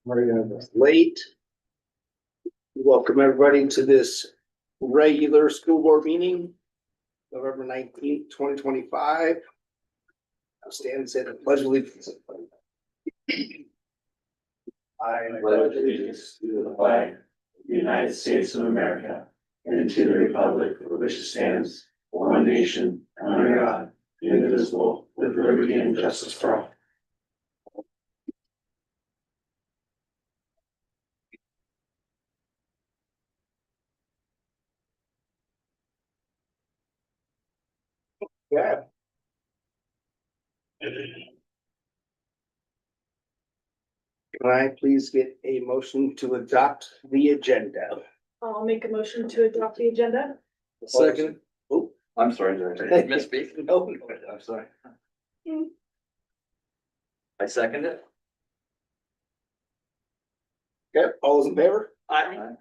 We're late. Welcome everybody to this regular school board meeting, November 19th, 2025. I'll stand and say the pledge of allegiance. I pledge allegiance to the flag of the United States of America and to the republic for which it stands, one nation, under God, indivisible, with liberty and justice for all. Yeah. Can I please get a motion to adopt the agenda? I'll make a motion to adopt the agenda. Second. Oh, I'm sorry, did I misspeak? no. I'm sorry. I second it. Okay, all those in favor? Aye.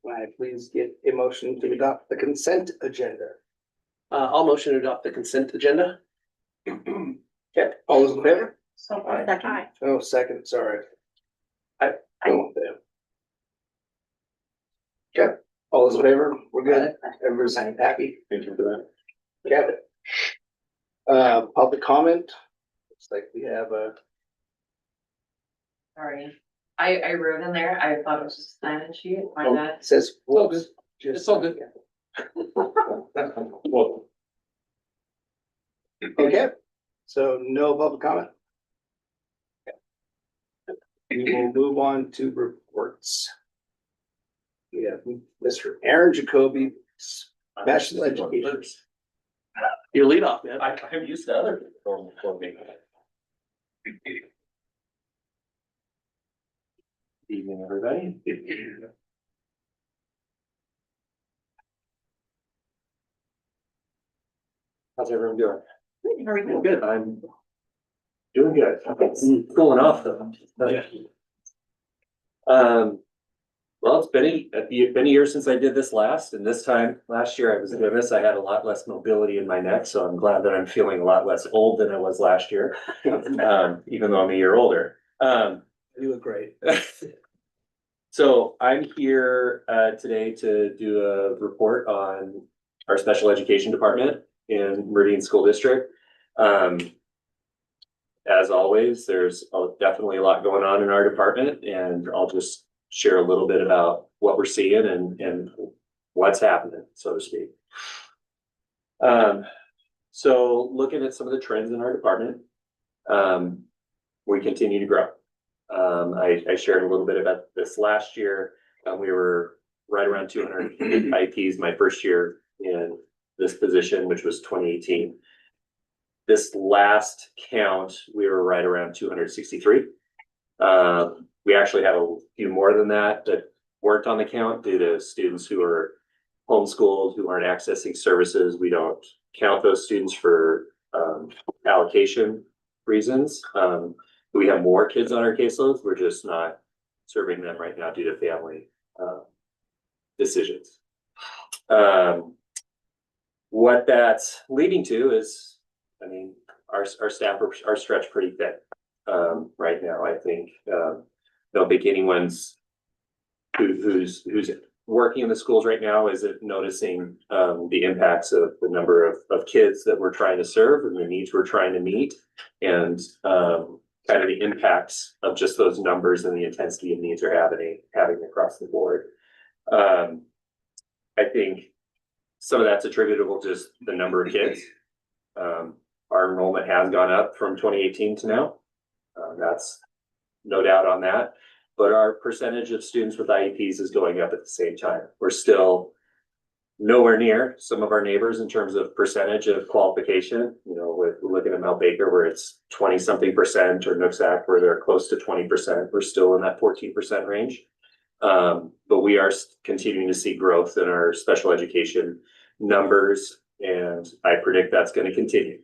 Can I please get a motion to adopt the consent agenda? I'll motion to adopt the consent agenda. Okay, all those in favor? So Aye. second. Oh, second, sorry. I don't know. Okay, all those in favor? We're good. Everybody's happy. Thank you for that. Got it. Public comment. Looks like we have a. Sorry, I wrote in there, I thought it was just a sign-in sheet, my bad. It says. all good. It's all good. Well, Okay, so no public comment. We will move on to reports. We have Mr. Aaron Jacoby, special education. Your lead off, man. I'm used to other people for me. Evening, everybody. How's everyone doing? Good, I'm doing good. It's cooling off though. Well, it's been a year since I did this last, and this time, last year I was doing this, I had a lot less mobility in my neck, so I'm glad that I'm feeling a lot less old than I was last year. Even though I'm a year older. You look great. So I'm here today to do a report on our special education department in Meridian School District. As always, there's definitely a lot going on in our department, and I'll just share a little bit about what we're seeing and what's happening, so to speak. So looking at some of the trends in our department, we continue to grow. I shared a little bit about this last year. We were right around 200 IPs my first year in this position, which was 2018. This last count, we were right around 263. We actually had a few more than that weren't on the count due to students who are homeschooled, who aren't accessing services. We don't count those students for allocation reasons. We have more kids on our caseloads. We're just not serving them right now due to family decisions. What that's leading to is, I mean, our staff are stretched pretty thin right now. I think don't think anyone's who's working in the schools right now isn't noticing the impacts of the number of kids that we're trying to serve and the needs we're trying to meet, and kind of the impacts of just those numbers and the intensity of needs are having across the board. I think some of that's attributable to just the number of kids. Our enrollment has gone up from 2018 to now. That's no doubt on that. But our percentage of students with IEPs is going up at the same time. We're still nowhere near some of our neighbors in terms of percentage of qualification, you know, with looking at Mount Baker where it's 20-something% or Nooksack where they're close to 20%, we're still in that 14% range. But we are continuing to see growth in our special education numbers, and I predict that's going to continue.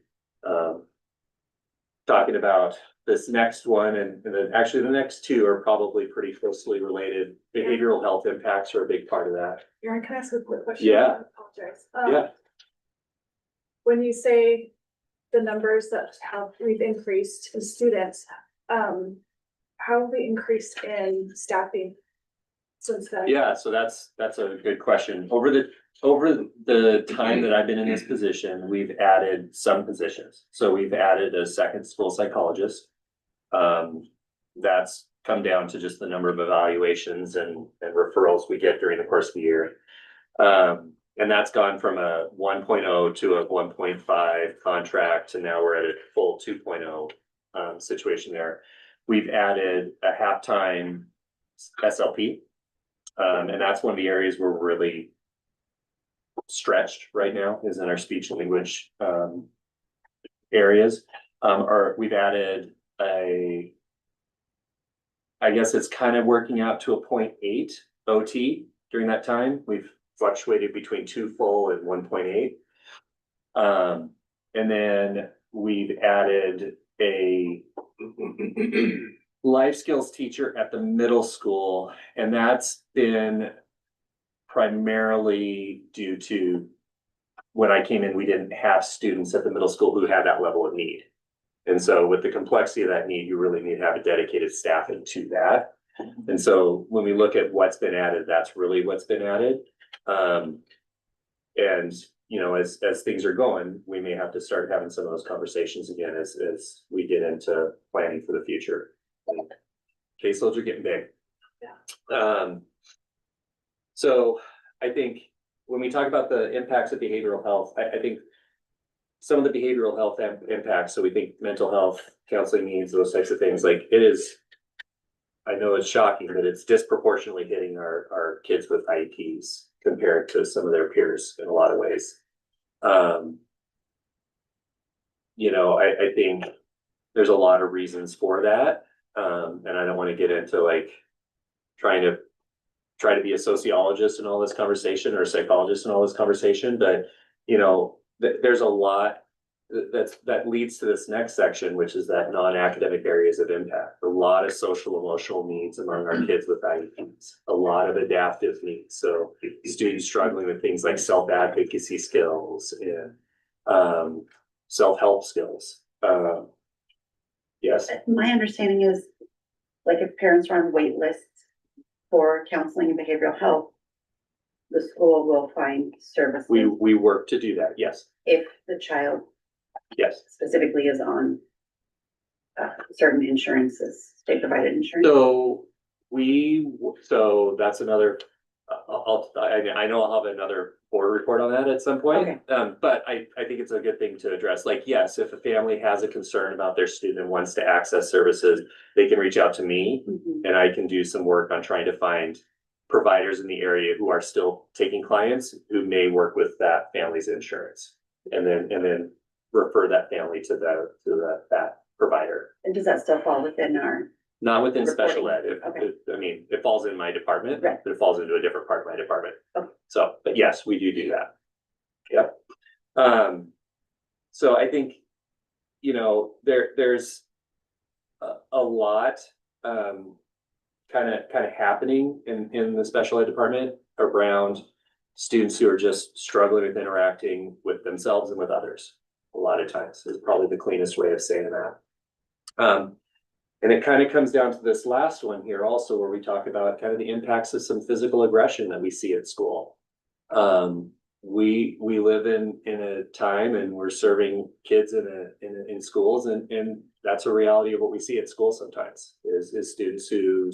Talking about this next one, and then actually the next two are probably pretty closely related. Behavioral health impacts are a big part of that. Aaron, can I ask a quick question? Yeah. I apologize. Yeah. When you say the numbers that we've increased in students, how have we increased in staffing since then? Yeah, so that's a good question. Over the time that I've been in this position, we've added some positions. So we've added a second school psychologist. That's come down to just the number of evaluations and referrals we get during the course of the year. And that's gone from a 1.0 to a 1.5 contract to now we're at a full 2.0 situation there. We've added a halftime SLP. And that's one of the areas where we're really stretched right now is in our speech and language areas. We've added I guess it's kind of working out to a 0.8 OT during that time. We've fluctuated between 2 full and 1.8. And then we've added a life skills teacher at the middle school, and that's been primarily due to when I came in, we didn't have students at the middle school who had that level of need. And so with the complexity of that need, you really need to have a dedicated staffing to that. And so when we look at what's been added, that's really what's been added. And you know, as things are going, we may have to start having some of those conversations again as we get into planning for the future. Caseloads are getting big. Yeah. So I think when we talk about the impacts of behavioral health, I think some of the behavioral health impacts, so we think mental health, counseling needs, those types of things, like it is, I know it's shocking, but it's disproportionately hitting our kids with IEPs compared to some of their peers in a lot of ways. You know, I think there's a lot of reasons for that. And I don't want to get into like trying to be a sociologist in all this conversation or a psychologist in all this conversation, but you know, there's a lot that leads to this next section, which is that non-academic areas of impact. A lot of social emotional needs among our kids with IEPs, a lot of adaptive needs. So students struggling with things like self-advocacy skills and self-help skills. Yes. My understanding is, like, if parents are on wait lists for counseling and behavioral health, the school will find services. We work to do that. Yes. If the child Yes. specifically is on certain insurances, state provided insurance. So that's another, I know I'll have another board report on that at some point. Okay. But I think it's a good thing to address. Like, yes, if a family has a concern about their student and wants to access services, they can reach out to me and I can do some work on trying to find providers in the area who are still taking clients who may work with that family's insurance and then refer that family to that provider. And does that still fall within our? Not within special ed. Okay. I mean, it falls in my department, Right. but it falls into a different part of my department. Okay. So, but yes, we do that. Yep. So I think, you know, there's a lot kind of happening in the special ed department around students who are just struggling with interacting with themselves and with others. A lot of times is probably the cleanest way of saying that. And it kind of comes down to this last one here also, where we talk about kind of the impacts of some physical aggression that we see at school. We live in a time and we're serving kids in schools, and that's a reality of what we see at school sometimes is students who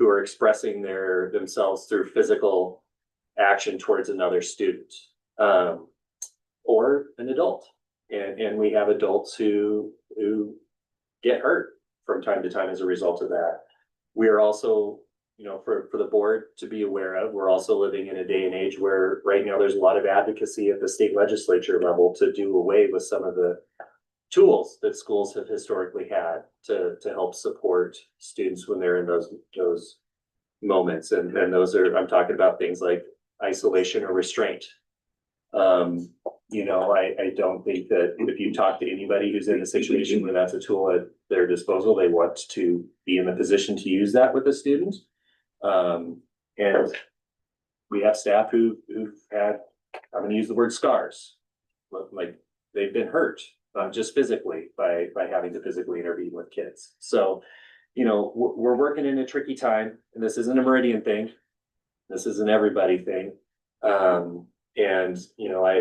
are expressing themselves through physical action towards another student or an adult. And we have adults who get hurt from time to time as a result of that. We are also for the board to be aware of. We're also living in a day and age where right now there's a lot of advocacy at the state legislature level to do away with some of the tools that schools have historically had to help support students when they're in those moments. And those are, I'm talking about things like isolation or restraint. I don't think that if you talk to anybody who's in a situation where that's a tool at their disposal, they want to be in the position to use that with a student. And we have staff who've had, I'm gonna use the word scars, like they've been hurt, not just physically by having to physically intervene with kids. So, we're working in a tricky time, and this isn't a Meridian thing. This is an everybody thing.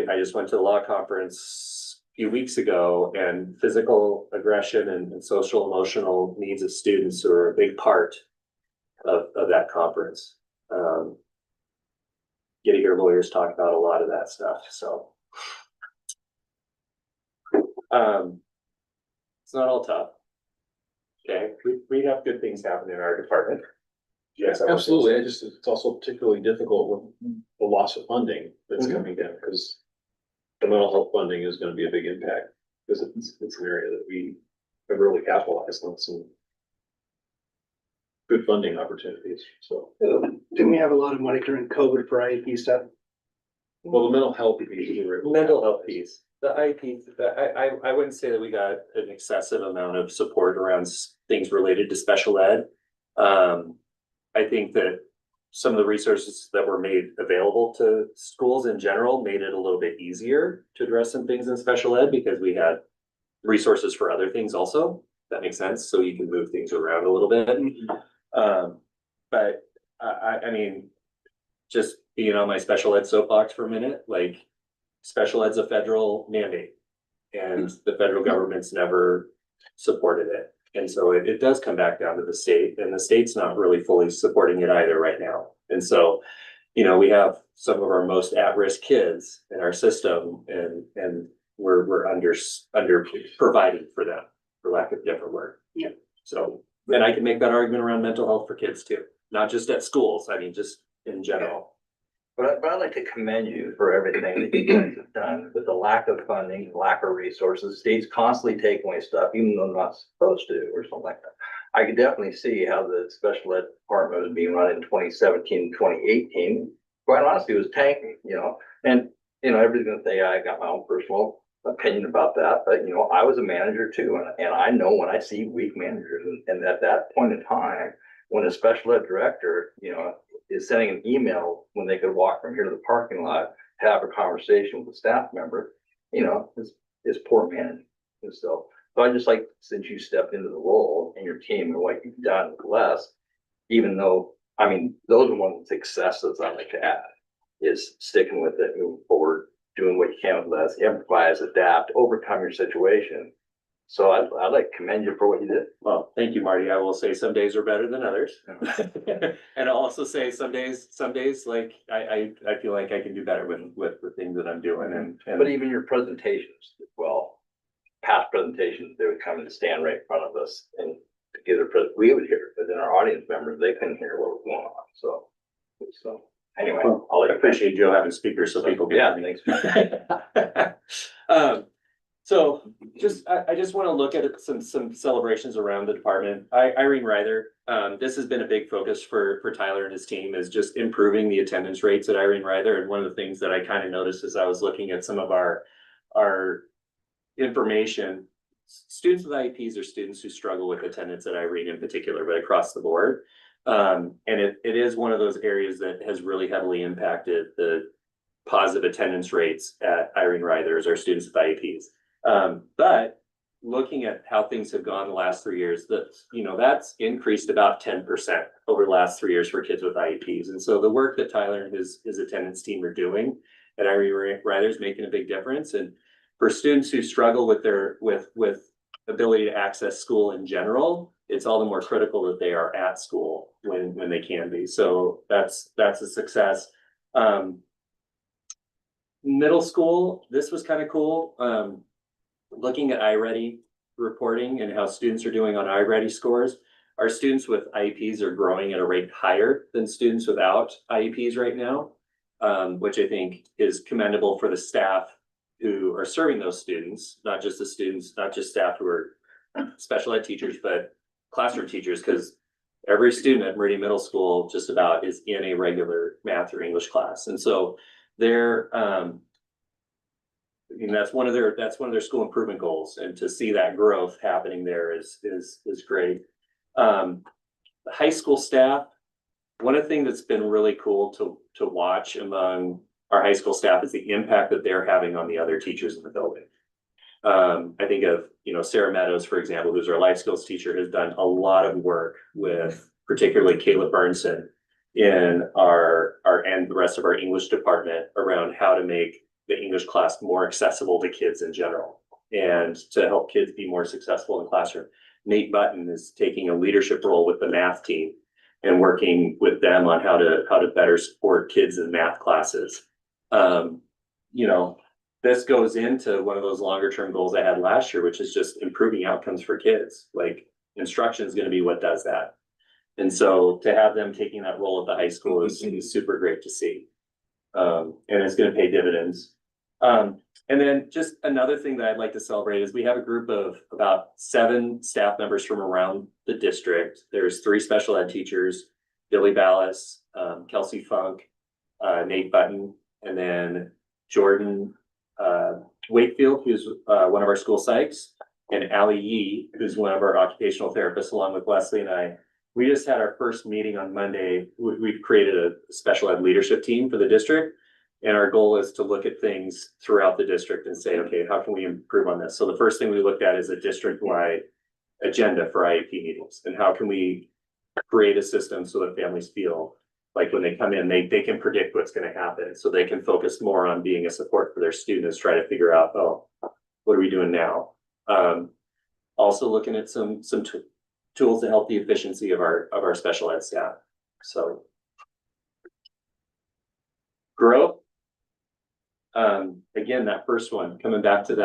I just went to the law conference a few weeks ago, and physical aggression and social emotional needs of students are a big part of that conference. Get to hear lawyers talk about a lot of that stuff, so. It's not all tough. Okay, we have good things happen in our department. Yes, Absolutely. It's also particularly difficult with the loss of funding that's Mhm. coming down, because the mental health funding is gonna be a big impact, because it's an area that we have really capitalized on some good funding opportunities, so. Didn't we have a lot of money during COVID for IEP stuff? Well, the mental health piece. we were able to Mental health capitalize. piece, the IP, I wouldn't say that we got an excessive amount of support around things related to special ed. I think that some of the resources that were made available to schools in general made it a little bit easier to address some things in special ed, because we had resources for other things also. That makes sense, so you can move things around a little bit. But I mean, just being on my special ed soapbox for a minute, like, special ed's a federal mandate, and the federal government's never supported it. And so it does come back down to the state, and the state's not really fully supporting it either right now. And so, we have some of our most at-risk kids in our system, and we're under providing for them, for lack of a different word. Yeah. So, and I can make that argument around mental health for kids too, not just at schools, I mean, just in general. But I'd like to commend you for everything that you guys have done with the lack of funding, lack of resources, states constantly taking away stuff, even though they're not supposed to, or something like that. I could definitely see how the special ed department was being run in 2017, 2018. Quite honestly, it was tanking, and, everybody's gonna say, I got my own personal opinion about that, but, I was a manager too, and I know when I see weak managers, and at that point in time, when a special ed director, is sending an email when they could walk from here to the parking lot, have a conversation with a staff member, is poor management. And so I just like, since you stepped into the role and your team and what you've done with less, even though, those are one of the successes I like to add, is sticking with it, moving forward, doing what you can with less, improvise, adapt, overcome your situation. So I'd like to commend you for what you did. Well, thank you, Marty. I will say some days are better than others. And I'll also say some days, like, I feel like I can do better with the things that I'm doing, and. But even your presentations, well, past presentations, they would come and stand right in front of us and to give their we would hear it, but then our audience members, they couldn't hear what was going on, so anyway. Well, I appreciate Joe having speakers so people can. Yeah, thanks. So I just want to look at some celebrations around the department. Irene Reither, this has been a big focus for Tyler and his team, is just improving the attendance rates at Irene Reither. And one of the things that I kind of noticed as I was looking at some of our information, students with IEPs are students who struggle with attendance at Irene in particular, but across the board. And it is one of those areas that has really heavily impacted the positive attendance rates at Irene Reither as our students with IEPs. But looking at how things have gone the last 3 years, that's increased about 10% over the last 3 years for kids with IEPs. And so the work that Tyler and his attendance team are doing at Irene Reither is making a big difference. And for students who struggle with with ability to access school in general, it's all the more critical that they are at school when they can be. So that's a success. Middle school, this was kind of cool. Looking at iReady reporting and how students are doing on iReady scores. our students with IEPs are growing at a rate higher than students without IEPs right now, which I think is commendable for the staff who are serving those students, not just the students, not just staff who are special ed teachers, but classroom teachers, because every student at Meridian Middle School just about is in a regular math or English class. And so they're, that's one of their school improvement goals, and to see that growth happening there is great. The high school staff, one of the things that's been really cool to watch among our high school staff is the impact that they're having on the other teachers in the building. I think of, Sarah Meadows, for example, who's our life skills teacher, has done a lot of work with particularly Caleb Burnson in our and the rest of our English department around how to make the English class more accessible to kids in general and to help kids be more successful in classroom. Nate Button is taking a leadership role with the math team and working with them on how to better support kids in math classes. This goes into one of those longer term goals I had last year, which is just improving outcomes for kids. Like, instruction is going to be what does that. And so to have them taking that role at the high school is super great to see. And it's going to pay dividends. And then just another thing that I'd like to celebrate is we have a group of about 7 staff members from around the district. There's 3 special ed teachers, Billy Ballas, Kelsey Funk, Nate Button, and then Jordan Wakefield, who's one of our school psychs, and Allie Yee, who's one of our occupational therapists, along with Leslie and I. We just had our first meeting on Monday. We've created a special ed leadership team for the district. And our goal is to look at things throughout the district and say, okay, how can we improve on this? So the first thing we looked at is a district-wide agenda for IEP meetings. And how can we create a system so that families feel like when they come in, they can predict what's going to happen. So they can focus more on being a support for their students, try to figure out, oh, what are we doing now? Also looking at some tools to help the efficiency of our special ed staff. So growth. Again, that first one, coming back to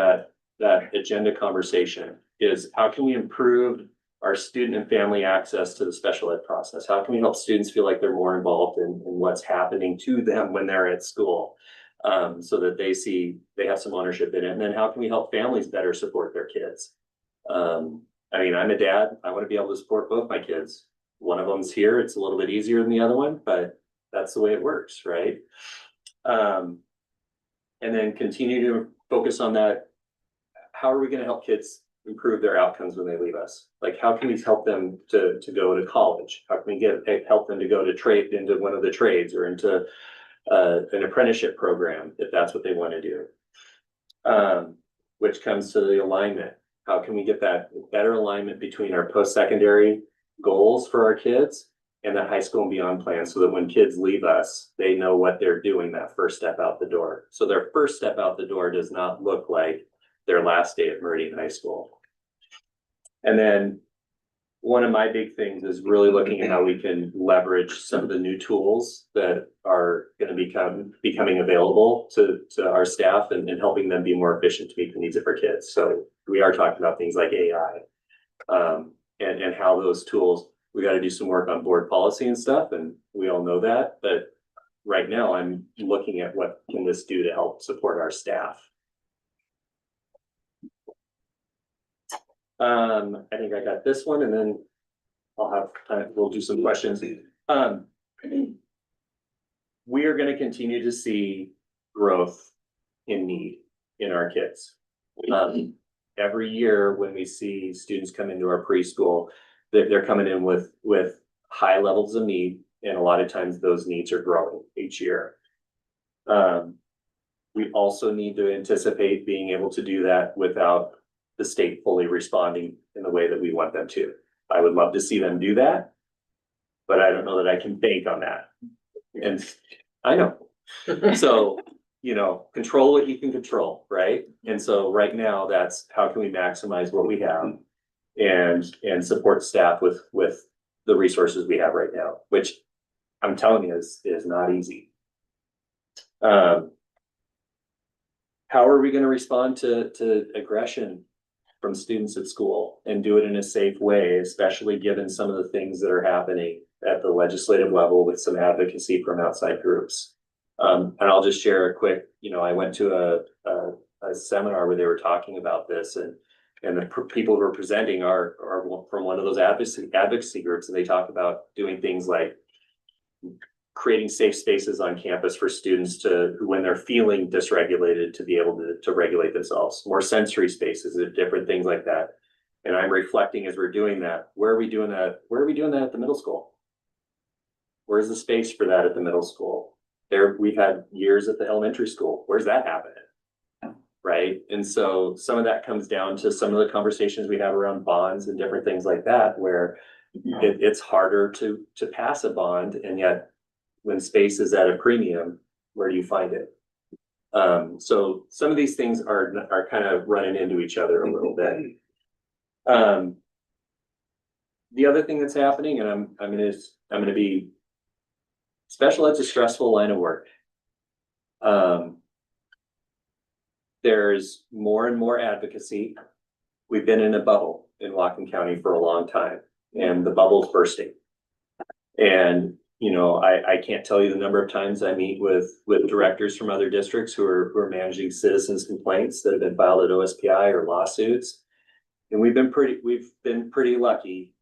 that agenda conversation, is how can we improve our student and family access to the special ed process? How can we help students feel like they're more involved in what's happening to them when they're at school, so that they have some ownership in it? And then how can we help families better support their kids? I'm a dad. I want to be able to support both my kids. One of them's here. It's a little bit easier than the other one, but that's the way it works, right? And then continue to focus on that. How are we going to help kids improve their outcomes when they leave us? Like, how can we help them to go to college? How can we help them to go to into one of the trades or into an apprenticeship program if that's what they want to do? Which comes to the alignment. How can we get that better alignment between our post-secondary goals for our kids and the high school and beyond plan, so that when kids leave us, they know what they're doing that first step out the door. So their first step out the door does not look like their last day at Meridian High School. And then one of my big things is really looking at how we can leverage some of the new tools that are going to become available to our staff and helping them be more efficient to meet the needs of our kids. So we are talking about things like AI, and how those tools, we got to do some work on board policy and stuff, and we all know that. But right now I'm looking at what can this do to help support our staff. I think I got this one, and then I'll have time. We'll do some questions. We are going to continue to see growth in need in our kids. Every year when we see students come into our preschool, they're coming in with high levels of need, and a lot of times those needs are growing each year. We also need to anticipate being able to do that without the state fully responding in the way that we want them to. I would love to see them do that, but I don't know that I can bank on that. And I know. So, control what you can control, right? And so right now, that's how can we maximize what we have and support staff with the resources we have right now, which I'm telling you is not easy. How are we going to respond to aggression from students at school and do it in a safe way, especially given some of the things that are happening at the legislative level with some advocacy from outside groups. And I'll just share a quick, I went to a seminar where they were talking about this, and the people who are presenting are from one of those advocacy groups, and they talk about doing things like creating safe spaces on campus for students to, when they're feeling dysregulated, to be able to regulate themselves, more sensory spaces and different things like that. And I'm reflecting as we're doing that, where are we doing that? Where are we doing that at the middle school? Where's the space for that at the middle school? We've had years at the elementary school. Where's that happening? Right? And so some of that comes down to some of the conversations we have around bonds and different things like that, where it's harder to pass a bond, and yet when space is at a premium, where do you find it? So some of these things are kind of running into each other a little bit. The other thing that's happening, and I'm gonna be, special ed's a stressful line of work. There's more and more advocacy. We've been in a bubble in Whatcom County for a long time, and the bubble's bursting. And I can't tell you the number of times I meet with directors from other districts who are managing citizens' complaints that have been filed at OSPI or lawsuits. And we've been pretty lucky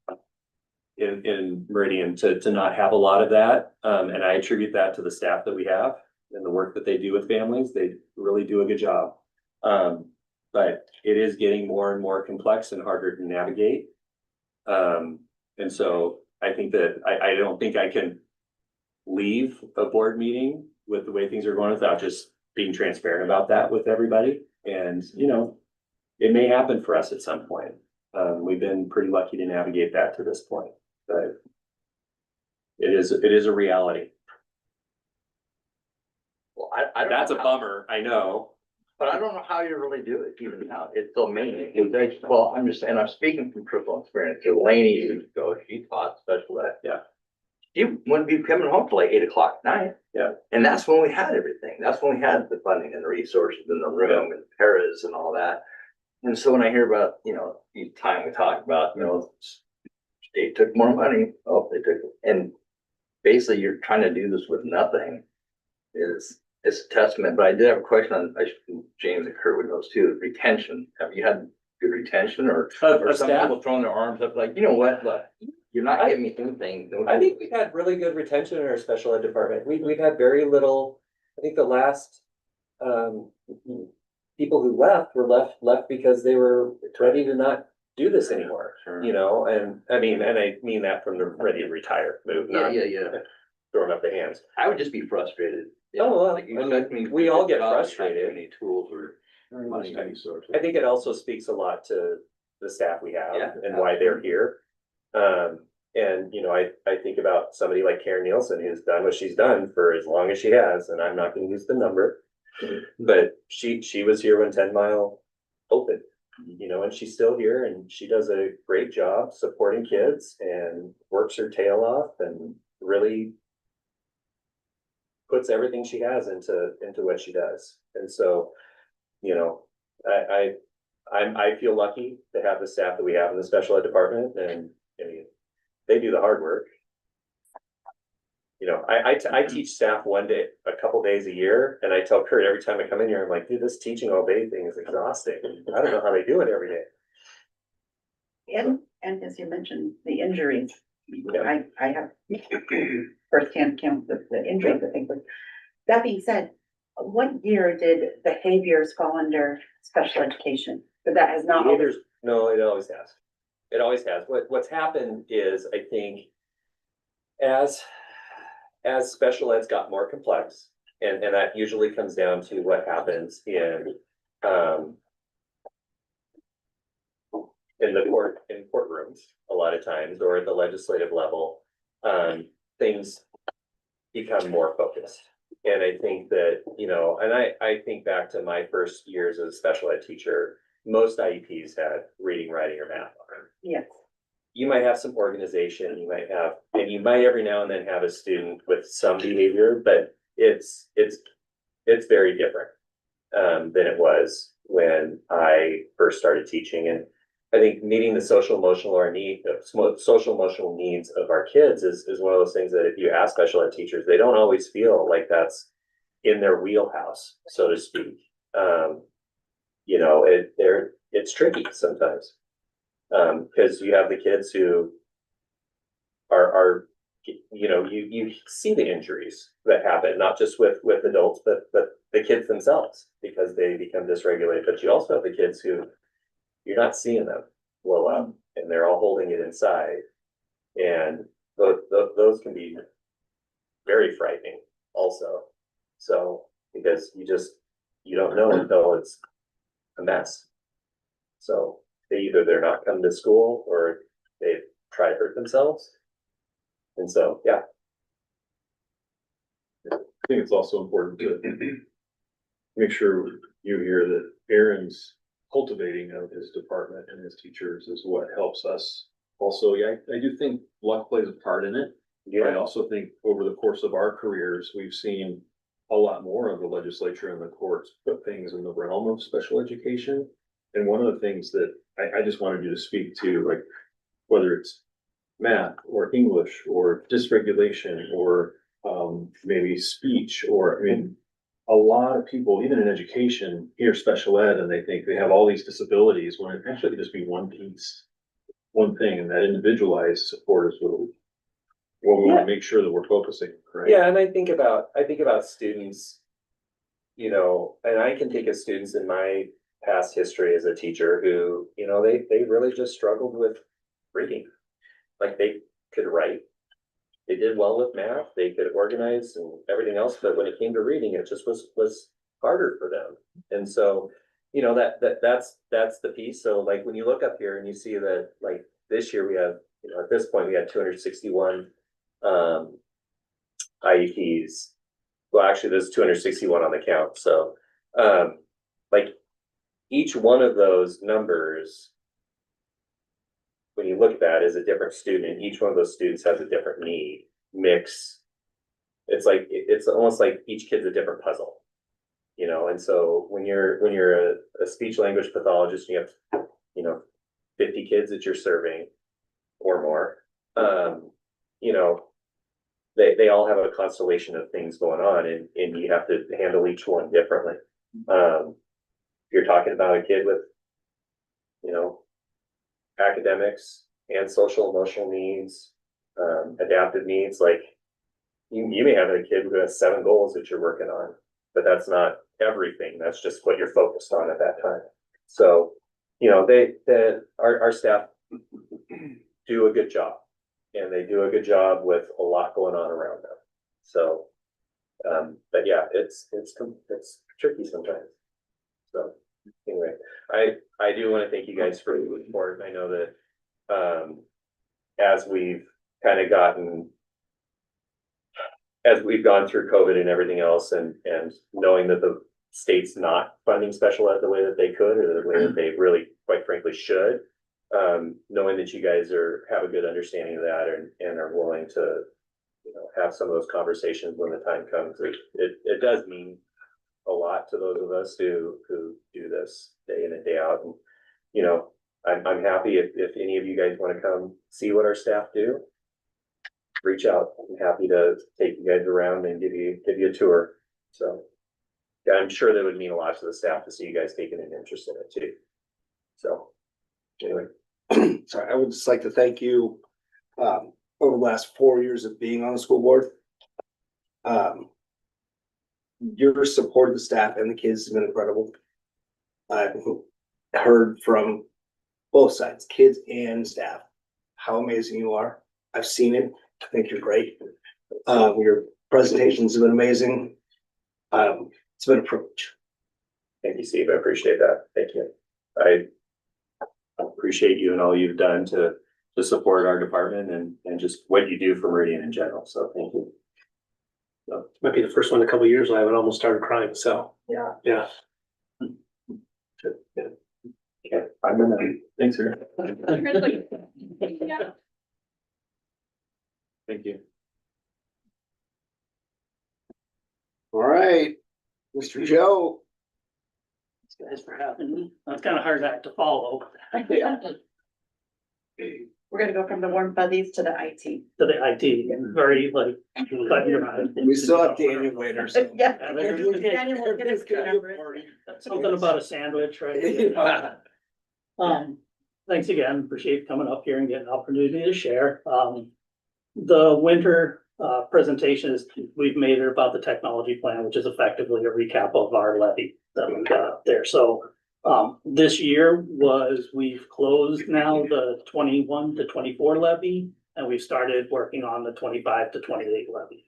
in Meridian to not have a lot of that. And I attribute that to the staff that we have and the work that they do with families. They really do a good job. But it is getting more and more complex and harder to navigate. And so I think that I don't think I can leave a board meeting with the way things are going without just being transparent about that with everybody. And, it may happen for us at some point. We've been pretty lucky to navigate that to this point, but it is a reality. Well, I don't That's a know how- bummer, I know. But I don't know how you really do it even now. It's so many. Well, I'm just saying, I'm speaking from personal experience. Lainey years ago, she taught special ed. Yeah. She wouldn't be coming home till like 8 o'clock at night. Yeah. And that's when we had everything. That's when we had the funding and the resources in the room and paras and all that. And so when I hear about, each time we talk about, state took more money, they took, and basically you're trying to do this with nothing it's a testament. But I did have a question on, James and Kerwood knows too, retention. Have you had good retention or some staff? people throwing their arms up like, you know what, look, you're not giving me anything. I think we've had really good retention in our special ed department. We've had very little, I think the last, people who left were left because they were ready to not do this anymore, and I mean that from the ready to retire move, not Yeah. throwing up the hands. I would just be frustrated. Oh, well, Like you I mean, said, I mean, we all get not frustrated. Any tools or money, any sort of. I think it also speaks a lot to the staff we have Yeah, and why they're here. And I think about somebody like Karen Nielsen, who's done what she's done for as long as she has, and I'm not gonna use the number. But she was here when 10 Mile opened, and she's still here, and she does a great job supporting kids and works her tail off and really puts everything she has into what she does. And so, I feel lucky to have the staff that we have in the special ed department, and they do the hard work. I teach staff a couple days a year, and I tell Kurt every time I come in here, I'm like, dude, this teaching all day thing is exhausting. I don't know how they do it every day. And as you mentioned, the injuries, Yeah. I have firsthand count of the injuries, I think. But that being said, what year did behaviors fall under special education? But that has not. No, it always has. It always has. What's happened is, I think, as special ed's got more complex, and that usually comes down to what happens in courtrooms a lot of times, or at the legislative level, things become more focused. And I think that, and I think back to my first years as a special ed teacher, most IEPs had reading, writing, or math on them. Yes. You might have some organization, and you might every now and then have a student with some behavior, but it's very different than it was when I first started teaching. And I think meeting the social emotional or social emotional needs of our kids is one of those things that if you ask special ed teachers, they don't always feel like that's in their wheelhouse, so to speak. You know, it's tricky sometimes. Because you have the kids who are you know, you see the injuries that happen, not just with adults, but the kids themselves, because they become dysregulated. But you also have the kids who you're not seeing them blow up, and they're all holding it inside, and those can be very frightening also. So because you don't know until it's a mess. So they're not coming to school, or they try to hurt themselves. And so, yeah. I think it's also important to make sure you hear that Aaron's cultivating of his department and his teachers is what helps us. Also, yeah, I do think luck plays a part in it. I also think over the course of our careers, we've seen a lot more of the legislature and the courts put things in the realm of special education. And one of the things that I just wanted you to speak to, like whether it's math or English or dysregulation or maybe speech, or I mean, a lot of people, even in education, hear special ed and they think they have all these disabilities when it actually could just be one piece, one thing, and that individualized support is what we want to make sure that we're focusing, right? Yeah, and I think about students, you know, and I can think of students in my past history as a teacher who, you know, they really just struggled with reading. Like they could write, they did well with math, they could organize and everything else, but when it came to reading, it just was harder for them. And so, you know, that's the piece. So like when you look up here and you see that like this year we have, you know, at this point we had 261 IEPs. Well, actually there's 261 on the count. So like each one of those numbers, when you look at that, is a different student, and each one of those students has a different need mix. It's almost like each kid's a different puzzle, you know. And so when you're a speech language pathologist, and you have, you know, 50 kids that you're serving or more, you know, they all have a constellation of things going on, and you have to handle each one differently. If you're talking about a kid with, you know, academics and social emotional needs, adaptive needs, like you may have a kid who has 7 goals that you're working on, but that's not everything. That's just what you're focused on at that time. So, you know, our staff do a good job, and they do a good job with a lot going on around them. So, but yeah, it's tricky sometimes. So anyway, I do want to thank you guys for the support. I know that as we've kind of as we've gone through COVID and everything else, and knowing that the state's not funding special ed the way that they could, or the way that they really, quite frankly, should, knowing that you guys have a good understanding of that and are willing to, you know, have some of those conversations when the time comes, it does mean a lot to those of us who do this day in and day out. And, you know, I'm happy if any of you guys want to come see what our staff do, reach out. I'm happy to take you guys around and give you a tour. So yeah, I'm sure that would mean a lot to the staff to see you guys taking an interest in it too. So anyway. Sorry, I would just like to thank you over the last 4 years of being on the school board. Your support of the staff and the kids has been incredible. I've heard from both sides, kids and staff, how amazing you are. I've seen it. I think you're great. Your presentations have been amazing. It's been a privilege. Thank you, Steve. I appreciate that. Thank you. I appreciate you and all you've done to support our department and just what you do for Meridian in general. So thank you. So, might be the first one in a couple of years I haven't almost started crying. So Yeah. yeah. Okay, I'm gonna. Thanks, sir. Yeah. Thank you. All right, Mr. Joe. guys for having me. That's kind of hard act to follow We're gonna go from the warm fuzzies to the IT. to the IT and very like. cut and dry. We still have Daniel later, so. Yeah. Daniel will get his number. Something about a sandwich, right? Thanks again. Appreciate coming up here and getting an opportunity to share. The winter presentation is, we've made it about the technology plan, which is effectively a recap of our levy that we've got up there. So this year we've closed now the 21 to 24 levy, and we've started working on the 25 to 28 levy.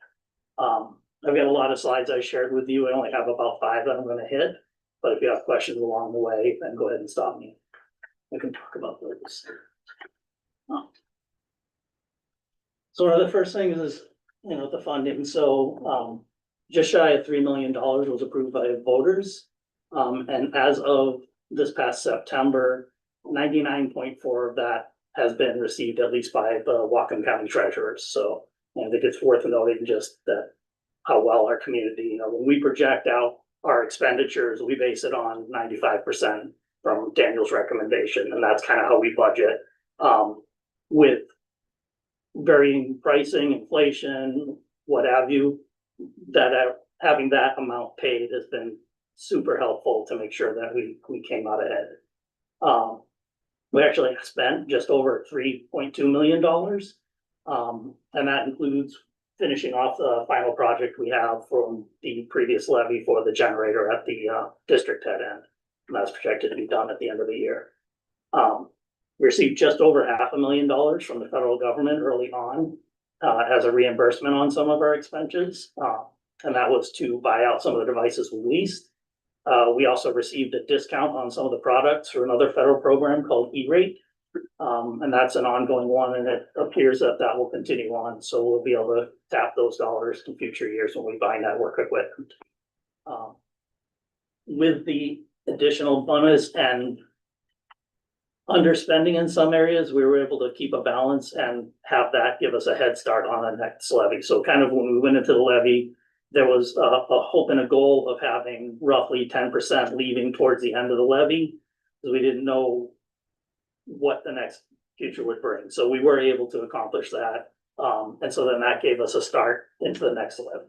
I've got a lot of slides I shared with you. I only have about 5 that I'm gonna hit, but if you have questions along the way, then go ahead and stop me. We can talk about those. So one of the first things is, the funding. So just shy of $3 million was approved by voters. And as of this past September, 99.4 of that has been received at least by the Whatcom County treasurers. So I think it's worth noting just that how well our community, when we project out our expenditures, we base it on 95% from Daniel's recommendation, and that's kind of how we budget. With varying pricing, inflation, what have you, that having that amount paid has been super helpful to make sure that we came out ahead. We actually spent just over $3.2 million. And that includes finishing off the final project we have from the previous levy for the generator at the district head end. And that's projected to be done at the end of the year. We received just over $500,000 from the federal government early on as a reimbursement on some of our expenses. And that was to buy out some of the devices we leased. We also received a discount on some of the products through another federal program called E-rate. And that's an ongoing one, and it appears that that will continue on. So we'll be able to tap those dollars in future years when we buy network equipment. With the additional bonus and underspending in some areas, we were able to keep a balance and have that give us a head start on the next levy. So kind of when we went into the levy, there was a hope and a goal of having roughly 10% leaving towards the end of the levy, because we didn't know what the next future would bring. So we were able to accomplish that. And so then that gave us a start into the next levy.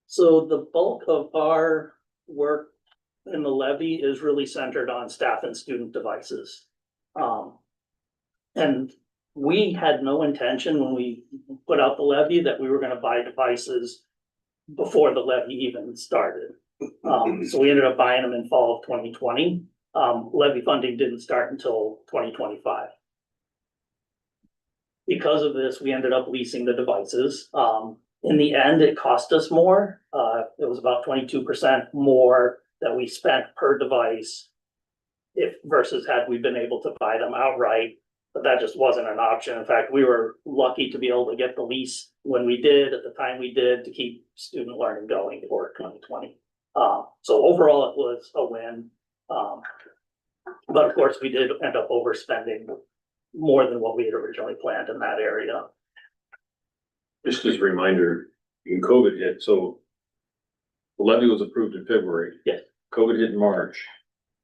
So the bulk of our work in the levy is really centered on staff and student devices. And we had no intention when we put out the levy that we were going to buy devices before the levy even started. So we ended up buying them in fall of 2020. Levy funding didn't start until 2025. Because of this, we ended up leasing the devices. In the end, it cost us more. It was about 22% more that we spent per device versus had we been able to buy them outright. But that just wasn't an option. In fact, we were lucky to be able to get the lease when we did, at the time we did, to keep student learning going for 2020. So overall, it was a win. But of course, we did end up overspending more than what we had originally planned in that area. Just as a reminder, when COVID hit, so the levy was approved in February. Yes. COVID hit in March.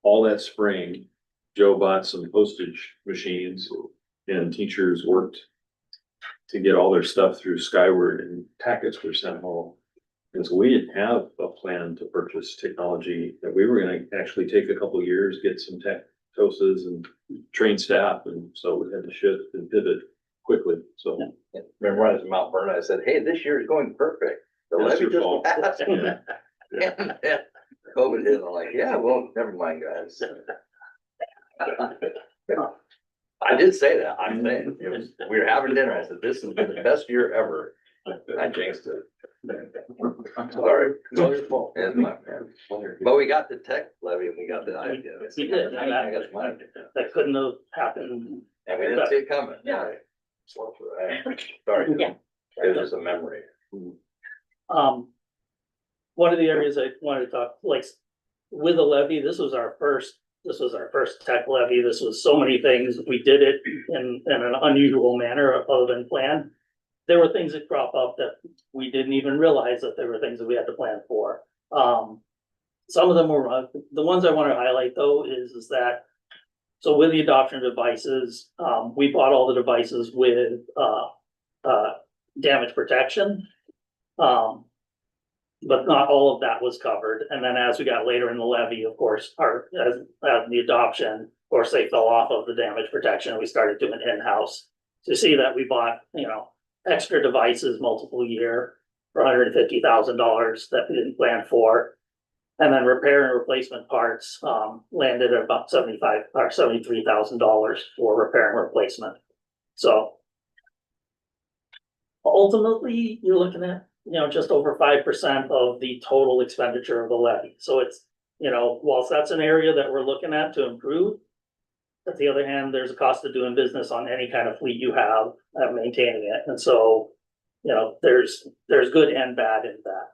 All that spring, Joe bought some postage machines and teachers worked to get all their stuff through Skyward, and packets were sent home. And so we didn't have a plan to purchase technology, that we were gonna actually take a couple of years, get some tech TOSAs and train staff. And so we had to shift and pivot quickly, so. Remember when I was in Mount Vernon, I said, hey, this year is going perfect. The That's levy your just fault. passed. Yeah. COVID hit, I'm like, yeah, well, never mind, guys. I did say that, I'm saying, we were having dinner, I said, this has been the best year ever. I jinxed it. Sorry, it's all your fault. It's my fault. But we got the tech levy and we got the idea. We did, and I got the money. that couldn't have happened. And we didn't see it coming. Yeah. Sorry. Yeah. It was just a memory. One of the areas I wanted to talk, like, with a levy, this was our first tech levy. This was so many things. We did it in an unusual manner other than planned. there were things that crop up that we didn't even realize that there were things that we had to plan for. Some of them were, the ones I want to highlight though is that, so with the adoption of devices, we bought all the devices with, damage protection. But not all of that was covered. And then as we got later in the levy, of course, as the adoption, of course, they fell off of the damage protection and we started doing in-house. To see that we bought, extra devices multiple year for $150,000 that we didn't plan for. And then repair and replacement parts, landed at about $75,000 or $73,000 for repair and replacement. So ultimately, you're looking at, just over 5% of the total expenditure of the levy. So it's, whilst that's an area that we're looking at to improve, at the other hand, there's a cost of doing business on any kind of fleet you have, maintaining it. And so, there's good and bad in that.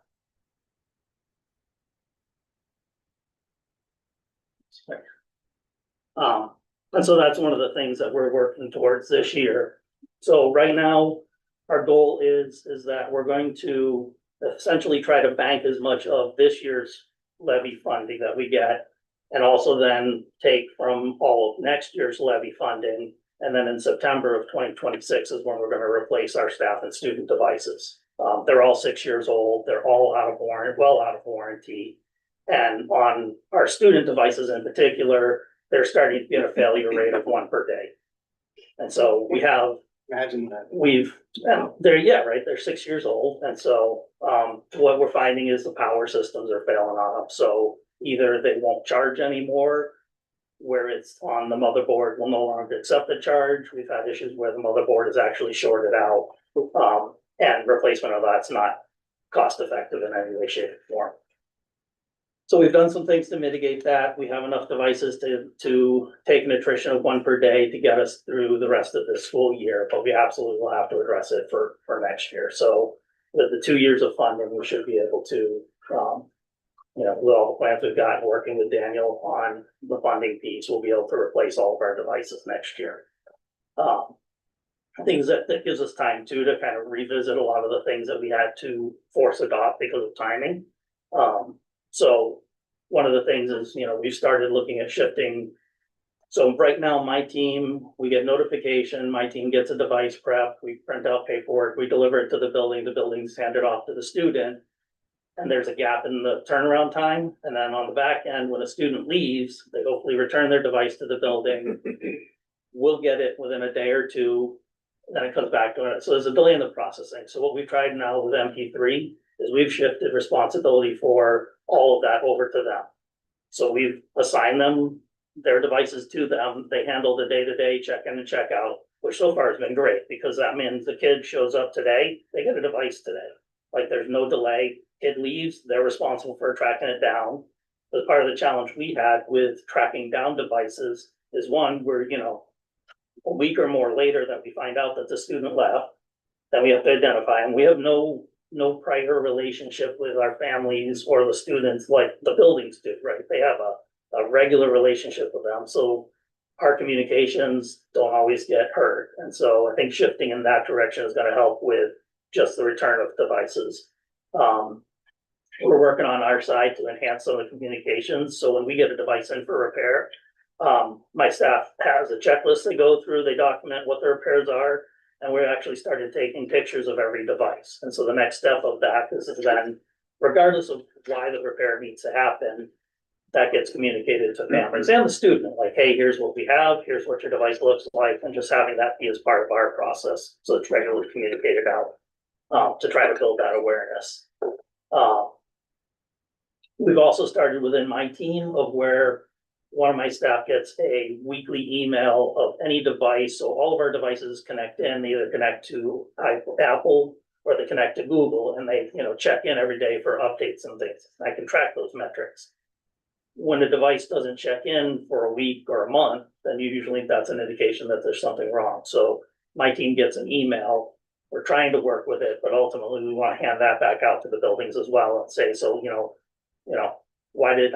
And so that's one of the things that we're working towards this year. So right now, our goal is that we're going to essentially try to bank as much of this year's levy funding that we get. And also then take from all of next year's levy funding. And then in September of 2026 is when we're going to replace our staff and student devices. They're all 6 years old. They're all out of warranty. And on our student devices in particular, they're starting to get a failure rate of 1 per day. And so we have, Imagine that. they're 6 years old. And so, what we're finding is the power systems are failing on them. So either they won't charge anymore, where it's on the motherboard will no longer accept the charge. We've had issues where the motherboard is actually shorted out. And replacement of that's not cost effective in any way, shape, or form. So we've done some things to mitigate that. We have enough devices to take an attrition of 1 per day to get us through the rest of this school year, but we absolutely will have to address it for next year. So with the 2 years of funding, we should be able to, with all the plans we've got, working with Daniel on the funding piece, we'll be able to replace all of our devices next year. Things that gives us time too, to kind of revisit a lot of the things that we had to force adopt because of timing. So one of the things is, we started looking at shifting. So right now, my team, we get notification, my team gets a device prep, we print out paperwork, we deliver it to the building's handed off to the student. And there's a gap in the turnaround time. And then on the back end, when a student leaves, they hopefully return their device to the building. We'll get it within a day or two, then it comes back to it. So there's a delay in the processing. So what we've tried now with MP3 is we've shifted responsibility for all of that over to them. So we've assigned them their devices to them. They handle the day-to-day check-in and check-out, which so far has been great because that means the kid shows up today, they get a device today. Like there's no delay. Kid leaves, they're responsible for tracking it down. But part of the challenge we had with tracking down devices is one, we're, a week or more later that we find out that the student left, then we have to identify them. We have no prior relationship with our families or the students like the buildings do, right? They have a regular relationship with them. So our communications don't always get heard. And so I think shifting in that direction is going to help with just the return of devices. We're working on our side to enhance some of the communications. So when we get a device in for repair, my staff has a checklist they go through, they document what the repairs are, and we actually started taking pictures of every device. And so the next step of that is then, regardless of why the repair needs to happen, that gets communicated to families and the student, like, hey, here's what we have, here's what your device looks like, and just having that be as part of our process. So it's regularly communicated out to try to build that awareness. We've also started within my team of where one of my staff gets a weekly email of any device. So all of our devices connect in, they either connect to Apple or they connect to Google, and they, check in every day for updates and things. I can track those metrics. When a device doesn't check in for a week or a month, then usually that's an indication that there's something wrong. So my team gets an email. We're trying to work with it, but ultimately we want to hand that back out to the buildings as well and say, so, why did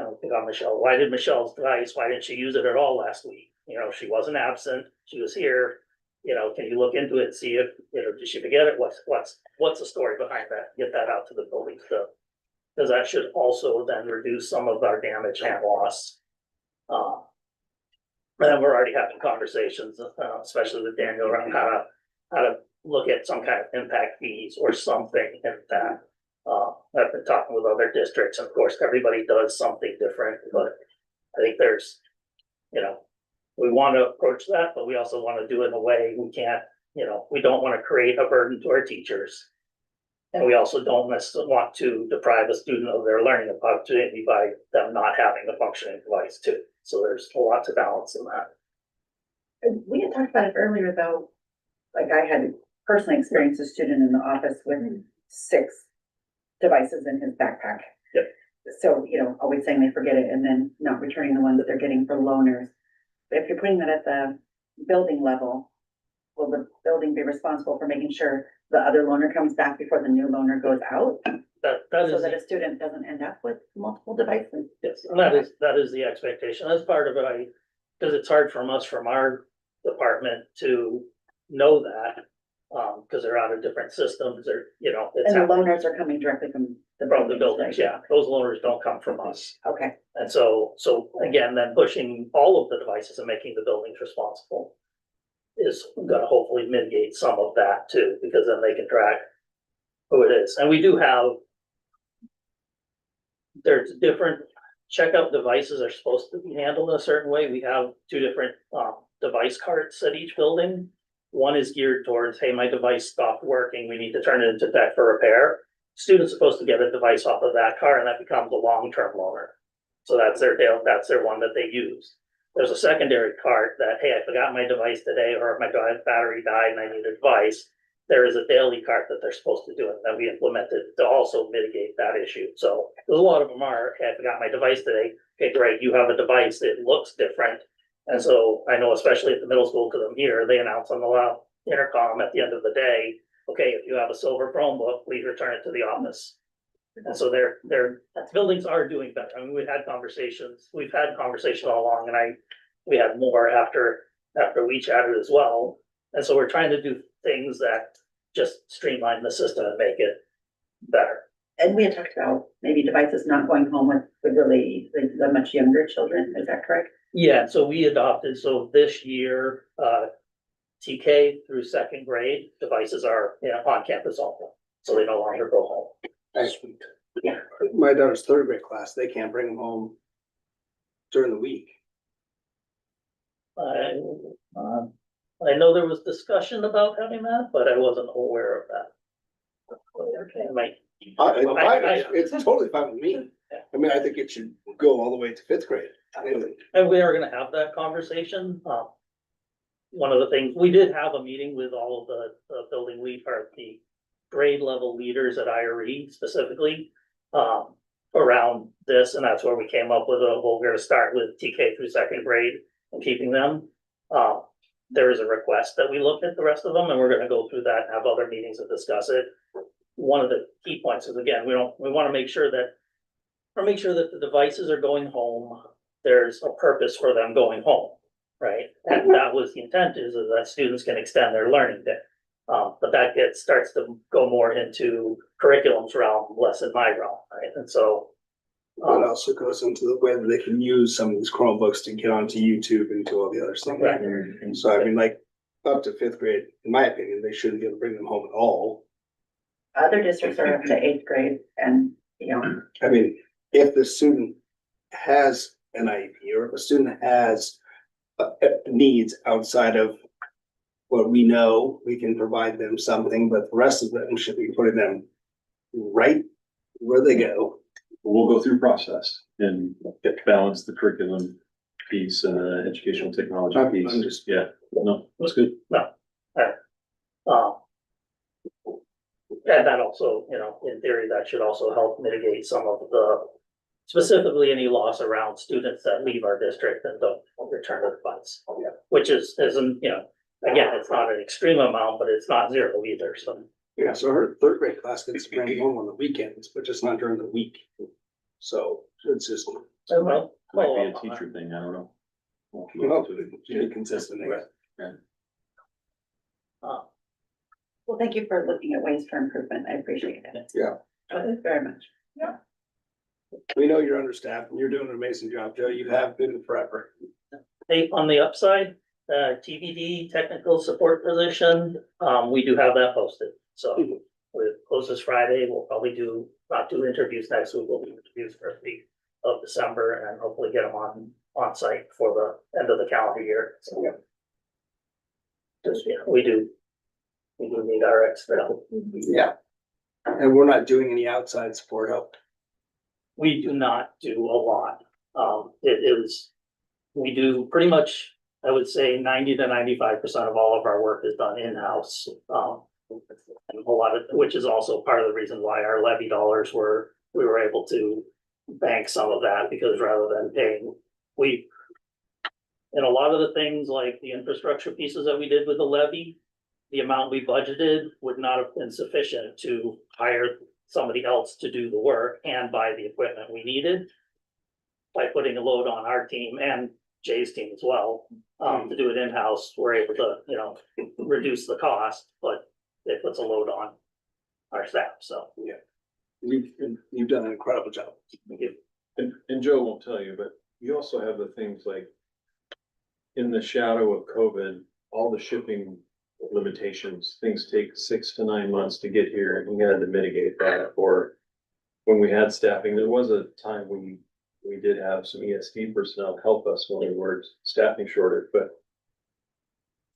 Michelle's device, why didn't she use it at all last week? She wasn't absent, she was here. you know, can you look into it, see if, you know, did she forget it? What's the story behind that? Get that out to the building stuff. Cause that should also then reduce some of our damage and loss. And we're already having conversations, especially with Daniel around how to look at some kind of impact fees or something in that. I've been talking with other districts, and of course, everybody does something different, but I think there's, you know, we want to approach that, but we also want to do it in a way we can't, you know, we don't want to create a burden to our teachers. And we also don't necessarily want to deprive a student of their learning opportunity by them not having a functioning device too. So there's a lot to balance in that. And we had talked about it earlier though, like I had personally experienced a student in the office with 6 devices in his backpack. Yep. So, you know, always saying they forget it and then not returning the ones that they're getting for loaners. But if you're putting that at the building level, will the building be responsible for making sure the other loaner comes back before the new loaner goes out? That So is, that a student doesn't end up with multiple devices? yes, and that is the expectation. That's part of it. Because it's hard from us, from our department to know that. Because they're out of different systems or, you know, it's And the happening loaners are coming directly from the from the buildings, buildings, yeah. Those loaners don't come from us. Okay, And so again, then pushing all of the devices and making the buildings responsible is gonna hopefully mitigate some of that too, because then they can track who it is. And we do have, there's different checkout devices are supposed to be handled in a certain way. We have 2 different device carts at each building. One is geared towards, hey, my device stopped working, we need to turn it into tech for repair. Student's supposed to get a device off of that car and that becomes a long-term loaner. So that's their one that they use. There's a secondary cart that, hey, I forgot my device today, or my battery died and I need a device. There is a daily cart that they're supposed to do and that we implemented to also mitigate that issue. So there's a lot of them are, hey, I forgot my device today. Okay, great, you have a device, it looks different. And so I know especially at the middle school, because I'm here, they announce on the intercom at the end of the day, okay, if you have a silver Chromebook, please return it to the office. And so their buildings are doing better. I mean, we've had conversations all along, and we had more after we chatted as well. And so we're trying to do things that just streamline the system and make it better. and we had talked about maybe devices not going home with the much younger children, is that correct? Yeah, so we adopted, so this year, TK through 2nd grade, devices are, you know, on campus only, so they no longer go home. Sweet. Yeah, my daughter's 3rd grade class, they can't bring them home during the week. I know there was discussion about having that, but I wasn't aware of that. Okay, It's totally fine with me. I mean, I think it should go all the way to 5th grade. and we are gonna have that conversation. One of the things, we did have a meeting with all of the building lead, or the grade level leaders at IRE specifically, around this, and that's where we came up with we're gonna start with TK through 2nd grade and keeping them. There is a request that we look at the rest of them, and we're gonna go through that and have other meetings to discuss it. One of the key points is, again, we wanna make sure that the devices are going home, there's a purpose for them going home, right? And that was the intent, is that students can extend their learning day. But that starts to go more into curriculum's realm, less in my realm, right? And so. It also goes into the way that they can use some of these Chromebooks to get onto YouTube and do all the other stuff. Right. So I mean, like, up to 5th grade, in my opinion, they shouldn't be able to bring them home at all. Other districts are up to 8th grade and, you know, I mean, if the student has an IEP, or if a student has needs outside of what we know, we can provide them something, but the rest of them should be putting them right where they go. We'll go through process and balance the curriculum piece and the educational technology I'm piece. just- Yeah, no, that's good. And that also, you know, in theory, that should also help mitigate some of specifically any loss around students that leave our district and don't return to the funds. Which isn't, you know, again, it's not an extreme amount, but it's not zero either, so. Yeah, so her 3rd grade class gets bring home on the weekends, but just not during the week. So it's just, Well, Might be a teacher thing, I don't know. well, to be consistent. Yeah. Well, thank you for looking at ways for improvement. I appreciate it. Yeah. Very much. We know you're understaffed and you're doing an amazing job, Joe. You have been forever. Hey, on the upside, TBD technical support position, we do have that posted, so. We close this Friday, we'll probably not do interviews next week, we'll do interviews first week of December and hopefully get them on site for the end of the calendar year, so. Just, yeah, we do need our extra help. Yeah. And we're not doing any outside support help. We do not do a lot. We do pretty much, I would say 90 to 95% of all of our work is done in-house. And a lot of, which is also part of the reason why our levy dollars we were able to bank some of that, because rather than paying, and a lot of the things like the infrastructure pieces that we did with the levy, the amount we budgeted would not have been sufficient to hire somebody else to do the work and buy the equipment we needed. By putting a load on our team and Jay's team as well, to do it in-house, we're able to, reduce the cost, but it puts a load on our staff, so. Yeah. You've done an incredible job. Thank you. And Joe won't tell you, but you also have the things like in the shadow of COVID, all the shipping limitations, things take 6 to 9 months to get here and we had to mitigate that. Or when we had staffing, there was a time we did have some ESD personnel help us when we were staffing shortage, but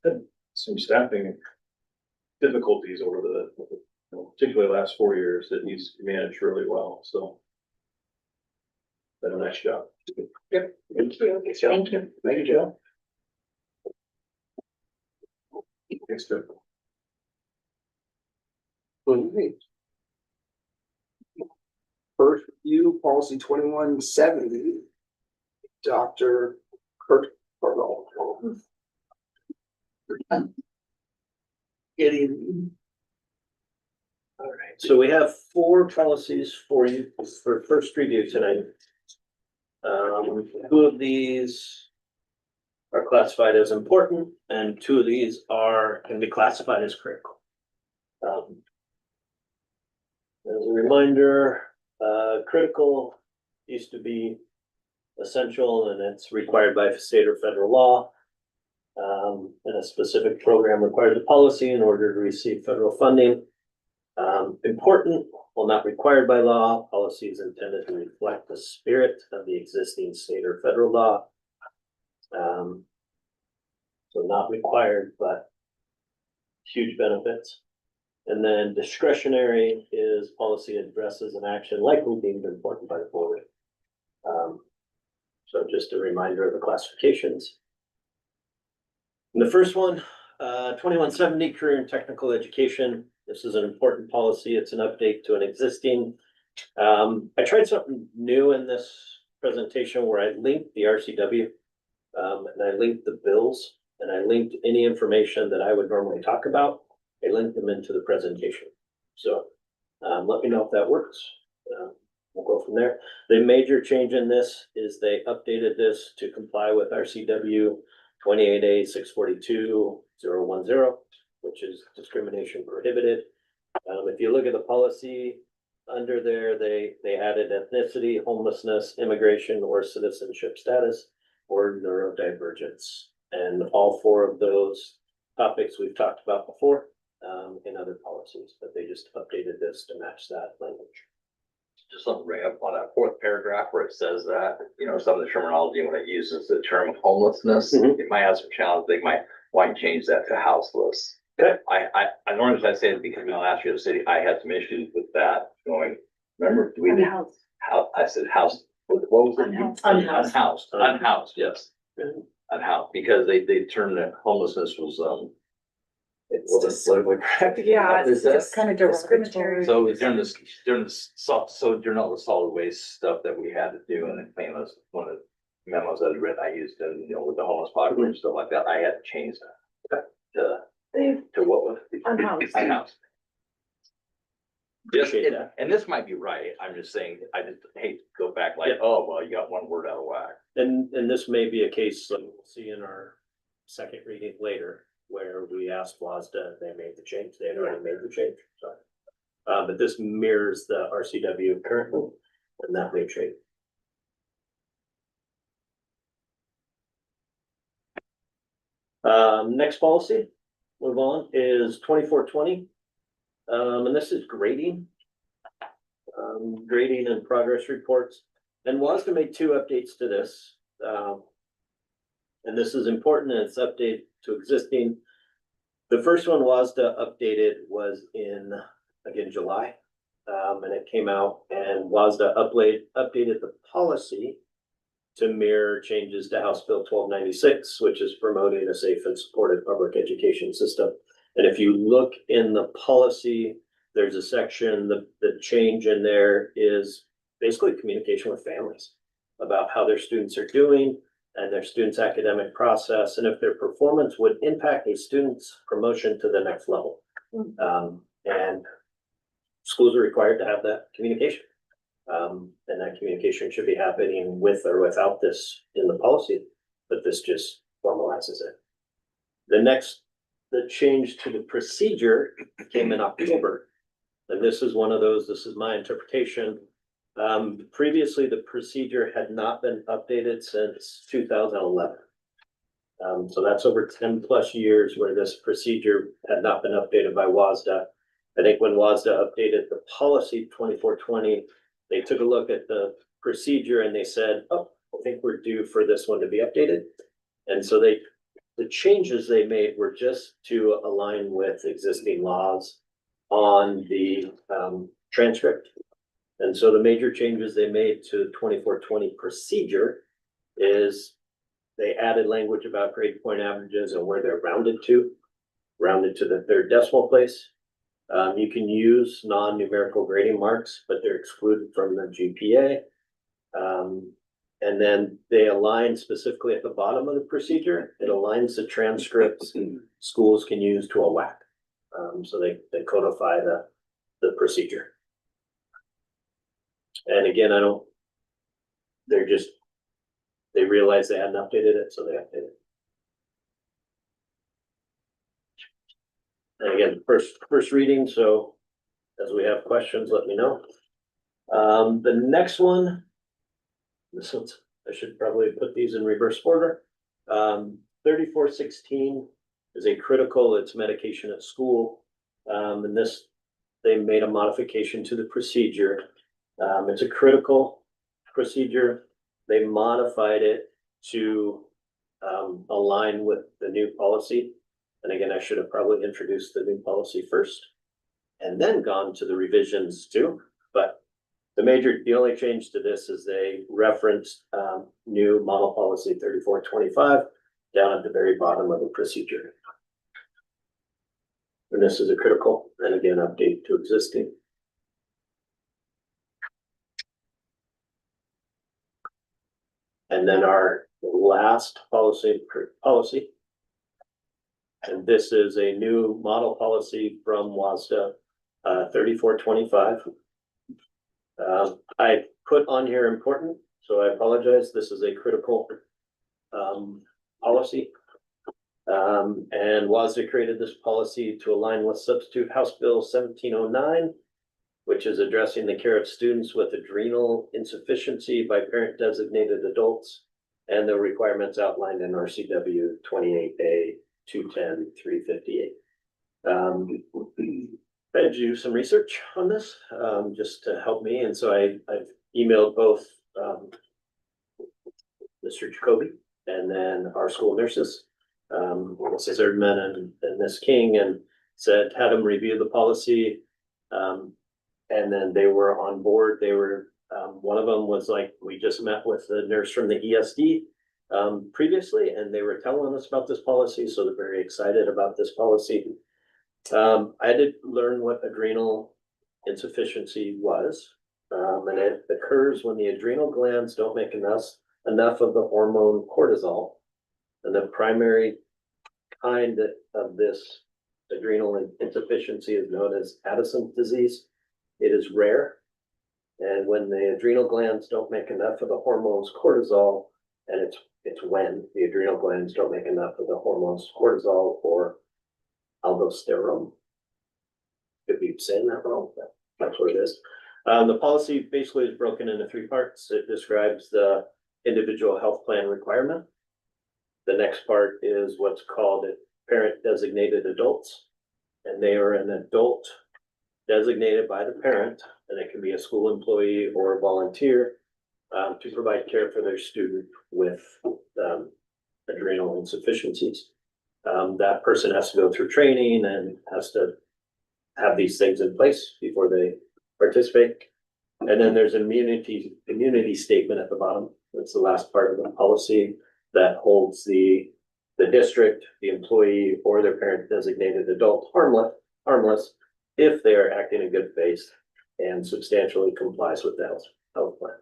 had some staffing difficulties over particularly last 4 years that he's managed really well, so. Done a nice job. Yep. Thank you. Thank you. Thank you, Joe. Thanks, Joe. First review, policy 2170. Dr. Kurt Farrell. Getting. All right, so we have 4 policies for you for first review tonight. 2 of these are classified as important and 2 of these can be classified as critical. As a reminder, critical used to be essential and it's required by state or federal law. And a specific program requires a policy in order to receive federal funding. Important, while not required by law, policy is intended to reflect the spirit of the existing state or federal law. So not required, but huge benefits. And then discretionary is policy addresses an action likely deemed important by the board. So just a reminder of the classifications. And the first one, 2170 career and technical education. This is an important policy. It's an update to an existing. I tried something new in this presentation where I linked the RCW and I linked the bills and I linked any information that I would normally talk about. I linked them into the presentation. So let me know if that works. We'll go from there. The major change in this is they updated this to comply with RCW 28A 642-010, which is discrimination prohibited. If you look at the policy under there, they added ethnicity, homelessness, immigration, or citizenship status, or neurodivergence. And all 4 of those topics we've talked about before in other policies, but they just updated this to match that language. Just something to bring up on that 4th paragraph where it says that, some of the terminology when it uses the term homelessness, it might have some challenge. They might want to change that to houseless. Okay. I normally I say because last year in the city, I had some issues with that going, remember, do we did Unhoused. I said house, what was it? Unhoused. Unhoused, yes. Unhoused, because they termed that homelessness was, it wasn't politically correct. Yeah, Is that- It's kind of discriminatory. So during all the solid waste stuff that we had to do and the clean was one of the memos that I read, I used to, with the homeless population and stuff like that, I had to change that to what was Unhoused. unhoused. Just, Appreciate that. and this might be right, I'm just saying, I just hate to go back like, Yeah. oh, well, you got one word out of whack. And this may be a case that we'll see in our second reading later. where we asked WASDA, they made the change, they had already made the change, so. But this mirrors the RCW currently, and that may change. Next policy, move on, is 2420. And this is grading. Grading and progress reports. And WASDA made two updates to this. And this is important, and it's updated to existing. The first one WASDA updated was in, again, July. And it came out, and WASDA updated the policy to mirror changes to House Bill 1296, which is promoting a safe and supported public education system. And if you look in the policy, there's a section, the change in there is basically communication with families about how their students are doing and their students' academic process, and if their performance would impact a student's promotion to the next level. And schools are required to have that communication. And that communication should be happening with or without this in the policy, but this just formalizes it. The change to the procedure came in October. And this is one of those, this is my interpretation. Previously, the procedure had not been updated since 2011. So that's over 10 plus years where this procedure had not been updated by WASDA. I think when WASDA updated the policy 2420, they took a look at the procedure and they said, oh, I think we're due for this one to be updated. And so the changes they made were just to align with existing laws on the transcript. And so the major changes they made to 2420 procedure is they added language about grade point averages and where they're rounded to the third decimal place. You can use non-numerical grading marks, but they're excluded from the GPA. And then they align specifically at the bottom of the procedure. It aligns the transcripts schools can use to a WAC. So they codify the procedure. And again, they realized they hadn't updated it, so they updated it. And again, first reading, so as we have questions, let me know. The next one, I should probably put these in reverse order. 3416 is a critical, it's medication at school. And this, they made a modification to the procedure. It's a critical procedure. They modified it to align with the new policy. And again, I should have probably introduced the new policy first and then gone to the revisions too. But the only change to this is they referenced new model policy 3425 down at the very bottom of the procedure. And this is a critical, and again, update to existing. And then our last policy, and this is a new model policy from WASDA 3425. I put on here important, so I apologize. This is a critical policy. And WASDA created this policy to align with substitute House Bill 1709, which is addressing the care of students with adrenal insufficiency by parent designated adults and the requirements outlined in RCW 28A 210-358. I had to do some research on this just to help me, and so I've emailed both Mr. Jacoby and then our school nurses, Mrs. Erdman and Ms. King, and had them review the policy. And then they were on board. They were, one of them was like, we just met with the nurse from the ESD previously, and they were telling us about this policy. So they're very excited about this policy. I did learn what adrenal insufficiency was. And it occurs when the adrenal glands don't make enough of the hormone cortisol. And the primary kind of this adrenal insufficiency is known as Addison's disease. It is rare. And when the adrenal glands don't make enough of the hormones cortisol And it's when the adrenal glands don't make enough of the hormones cortisol or aldosterone. Could be saying that wrong, but that's what it is. The policy basically is broken into three parts. It describes the individual health plan requirement. The next part is what's called parent designated adults. And they are an adult designated by the parent, and it can be a school employee or a volunteer, to provide care for their student with adrenal insufficiencies. That person has to go through training and has to have these things in place before they participate. And then there's an immunity statement at the bottom. That's the last part of the policy that holds the district, the employee, or their parent designated adult harmless if they are acting in good faith and substantially complies with the health plan.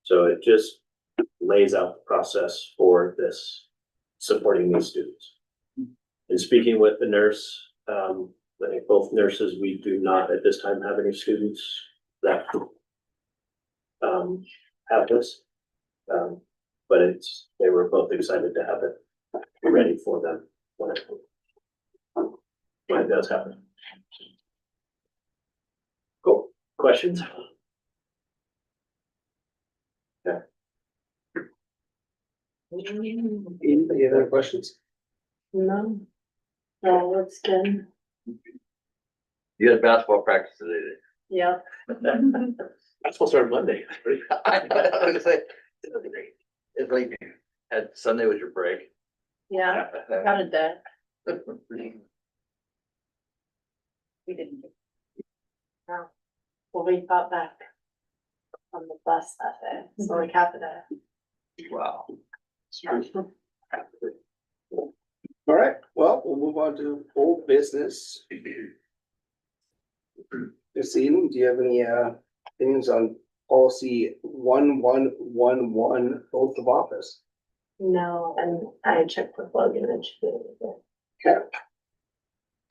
So it just lays out the process for this, supporting these students. And speaking with the nurse, I think both nurses, we do not at this time have any students that have this. But they were both excited to have it ready for them when it does happen. Cool. Questions? Yeah. Any other questions? No. No, it's good. You had basketball practice today. Yeah. That's supposed to start Monday. I was gonna say, it's like, had Sunday was your break. Yeah, got it done. We didn't. Well, we got back on the bus that day, so we capped it at. Wow. All right, well, we'll move on to old business. This evening, do you have any opinions on policy 1111 oath of office? No, and I checked with Logan and she did it. Okay.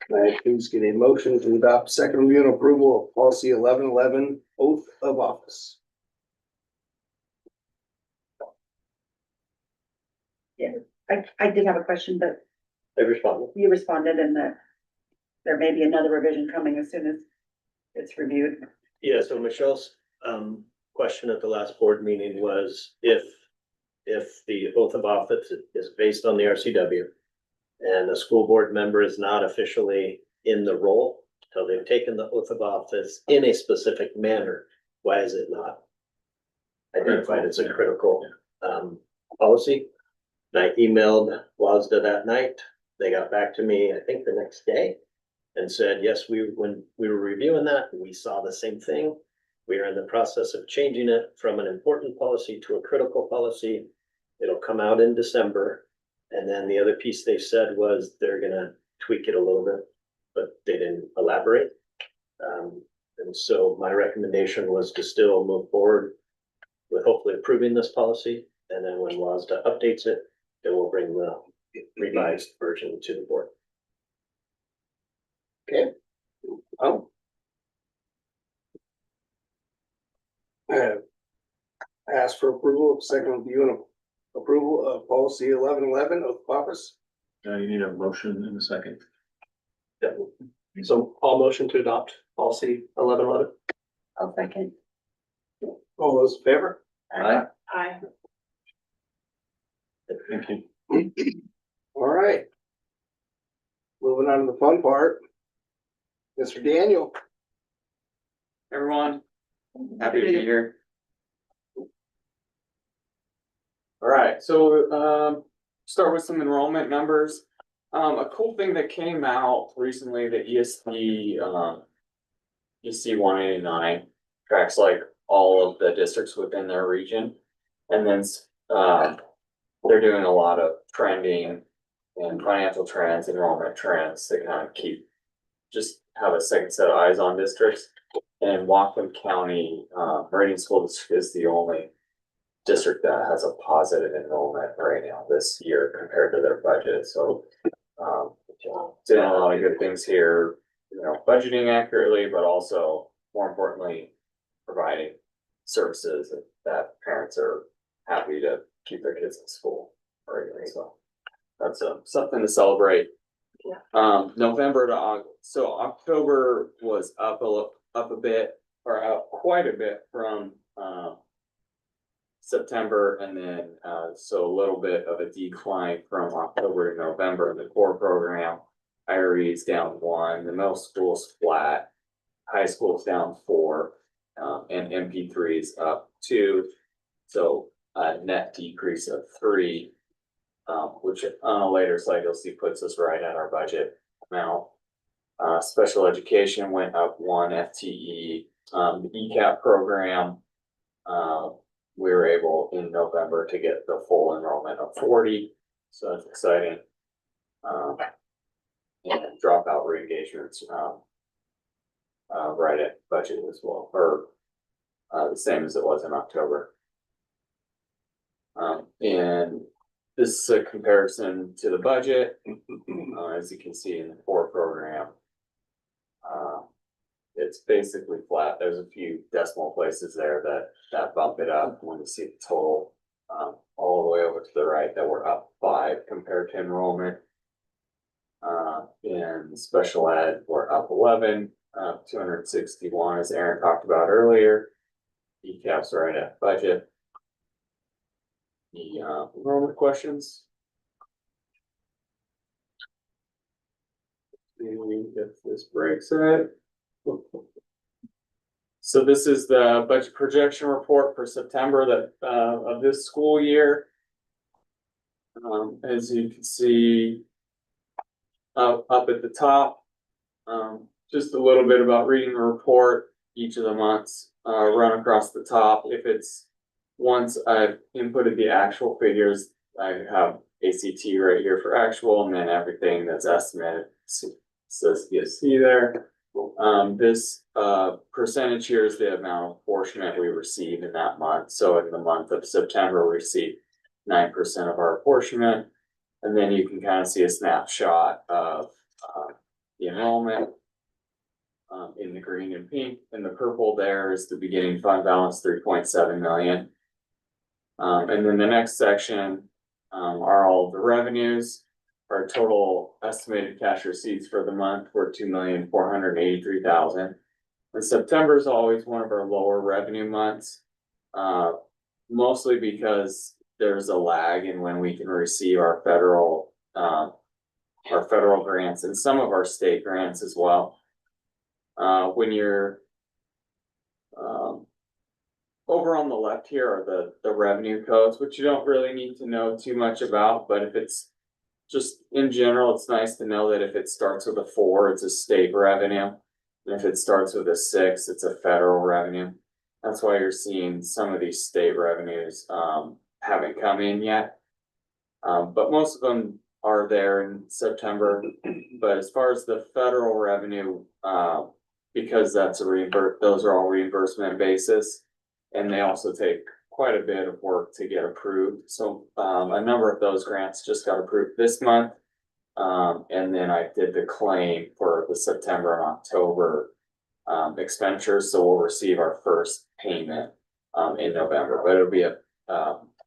Can I please get a motion to adopt second review and approval of policy 1111 oath of office? I did have a question, but They responded. you responded and that there may be another revision coming as soon as it's reviewed. Yeah, so Michelle's question at the last board meeting was if the oath of office is based on the RCW and the school board member is not officially in the role till they've taken the oath of office in a specific manner, why is it not identified as a critical policy? And I emailed WASDA that night. They got back to me, I think the next day, and said, yes, when we were reviewing that, we saw the same thing. We are in the process of changing it from an important policy to a critical policy. It'll come out in December. And then the other piece they said was they're gonna tweak it a little bit, but they didn't elaborate. And so my recommendation was to still move forward with hopefully approving this policy. And then when WASDA updates it, then we'll bring the revised version to the board. Okay. Ask for approval of second review and approval of policy 1111 oath of office. You need a motion in a second. So all motion to adopt policy 1111. I'll second. All those in favor? Aye. Aye. Thank you. All right. Moving on to the fun part. Mr. Daniel. Everyone, happy to be here. All right, so start with some enrollment numbers. A cool thing that came out recently, the ESP 189 tracks like all of the districts within their region. And then they're doing a lot of trending and financial trends, enrollment trends to kind of just have a second set of eyes on districts. And Whatcom County, Meridian School District is the only district that has a positive enrollment right now this year compared to their budget. So doing a lot of good things here, budgeting accurately, but also more importantly, providing services that parents are happy to keep their kids in school. So that's something to celebrate. Yeah. November to so October was up a bit, or up quite a bit from, September, and then, so a little bit of a decline from October to November in the core program. IRE is down 1, the middle school's flat, high school's down 4, and MP3 is up 2. So a net decrease of 3, which on a later slide you'll see puts us right at our budget amount. Special education went up 1 FTE. The ECAP program, we were able in November to get the full enrollment of 40, so that's exciting. And dropout re-engagements, right at budget as well, or the same as it was in October. And this is a comparison to the budget, as you can see in the core program. It's basically flat. There's a few decimal places there that bump it up when you see the total, all the way over to the right that we're up 5 compared to enrollment. In special ed, we're up 11, 261, as Aaron talked about earlier. ECAP's right at budget. The enrollment questions. If this breaks it. So this is the budget projection report for September that of this school year. As you can see, up at the top, just a little bit about reading the report each of the months, run across the top. If it's once I've inputted the actual figures, I have ACT right here for actual, and then everything that's estimated says ESC there. This percentage here is the amount of apportionment we receive in that month. So in the month of September, we received 9% of our apportionment. And then you can kind of see a snapshot of the enrollment in the green and pink. In the purple there is the beginning fund balance, 3.7 million. And then the next section are all of the revenues. Our total estimated cash receipts for the month were 2,483,000. And September is always one of our lower revenue months, mostly because there's a lag in when we can receive our federal grants and some of our state grants as well. When you're over on the left here are the revenue codes, which you don't really need to know too much about, but if it's just in general, it's nice to know that if it starts with a 4, it's a state revenue. And if it starts with a 6, it's a federal revenue. That's why you're seeing some of these state revenues haven't come in yet. But most of them are there in September. But as far as the federal revenue, because that's those are all reimbursement basis, and they also take quite a bit of work to get approved. So a number of those grants just got approved this month. And then I did the claim for the September and October expenditures. So we'll receive our first payment in November, but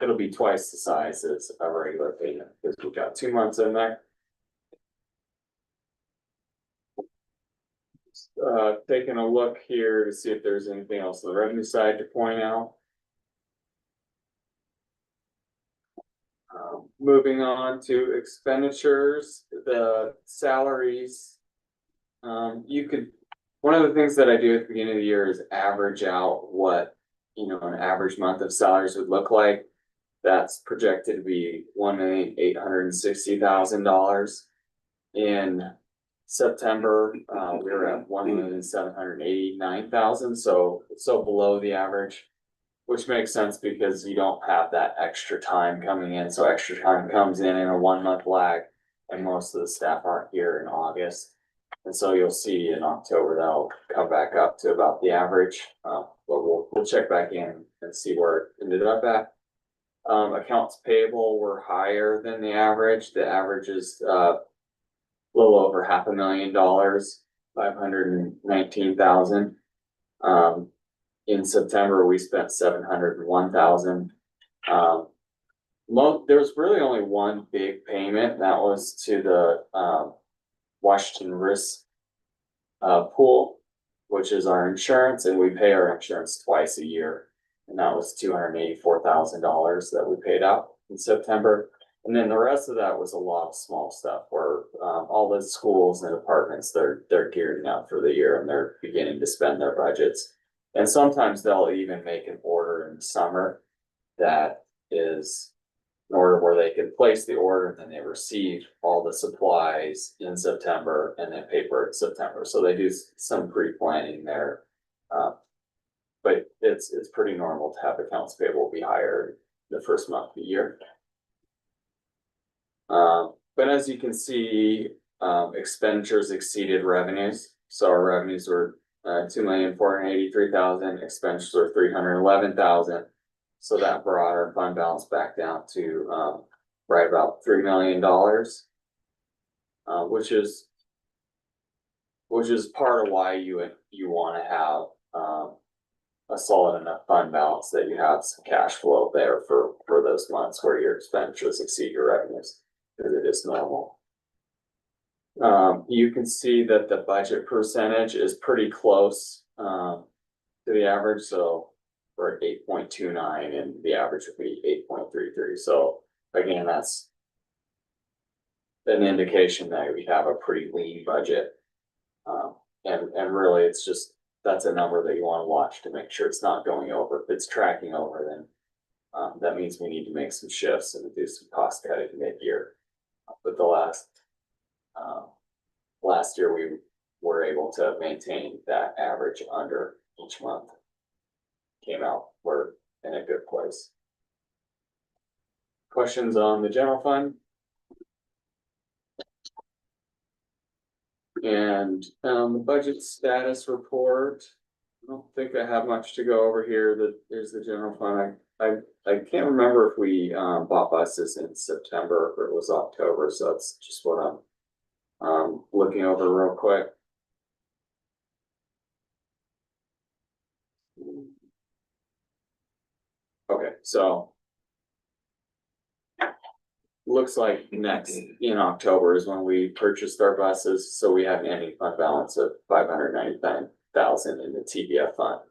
it'll be twice the size as a regular payment because we've got 2 months in there. Taking a look here to see if there's anything else on the revenue side to point out. Moving on to expenditures, the salaries. One of the things that I do at the beginning of the year is average out what, an average month of salaries would look like. That's projected to be $1,860,000. In September, we were at $1,789,000, so below the average. Which makes sense because you don't have that extra time coming in. So extra time comes in a 1 month lag, and most of the staff aren't here in August. And so you'll see in October that'll come back up to about the average. But we'll check back in and see where it ended up at. Accounts payable were higher than the average. The average is a little over $500,000, 519,000. In September, we spent 701,000. There was really only one big payment, and that was to the, Washington Risk pool, which is our insurance, and we pay our insurance twice a year. And that was $284,000 that we paid out in September. And then the rest of that was a lot of small stuff where, all the schools and departments, they're gearing up for the year and they're beginning to spend their budgets. And sometimes they'll even make an order in summer that is an order where they can place the order and then they receive all the supplies in September and then pay for it in September. So they do some pre-planning there. But it's pretty normal to have accounts payable be higher the first month of the year. But as you can see, expenditures exceeded revenues. So our revenues were $2,483,000, expenditures were $311,000. So that brought our fund balance back down to right about $3 million, which is part of why you want to have a solid enough fund balance that you have some cash flow there for those months where your expenditures exceed your revenues, because it is normal. You can see that the budget percentage is pretty close to the average, so we're at 8.29 and the average would be 8.33. So again, that's an indication that we have a pretty lean budget. And really it's just, that's a number that you want to watch to make sure it's not going over. If it's tracking over, then that means we need to make some shifts and do some cost cutting mid-year. But the last year we were able to maintain that average under each month. Came out, we're in a good place. Questions on the general fund? And the budget status report, I don't think I have much to go over here. There's the general fund. I can't remember if we bought buses in September or it was October, so that's just what I'm looking over real quick. Okay, so looks like next in October is when we purchased our buses, so we have an ending fund balance of $599,000 in the TBF fund.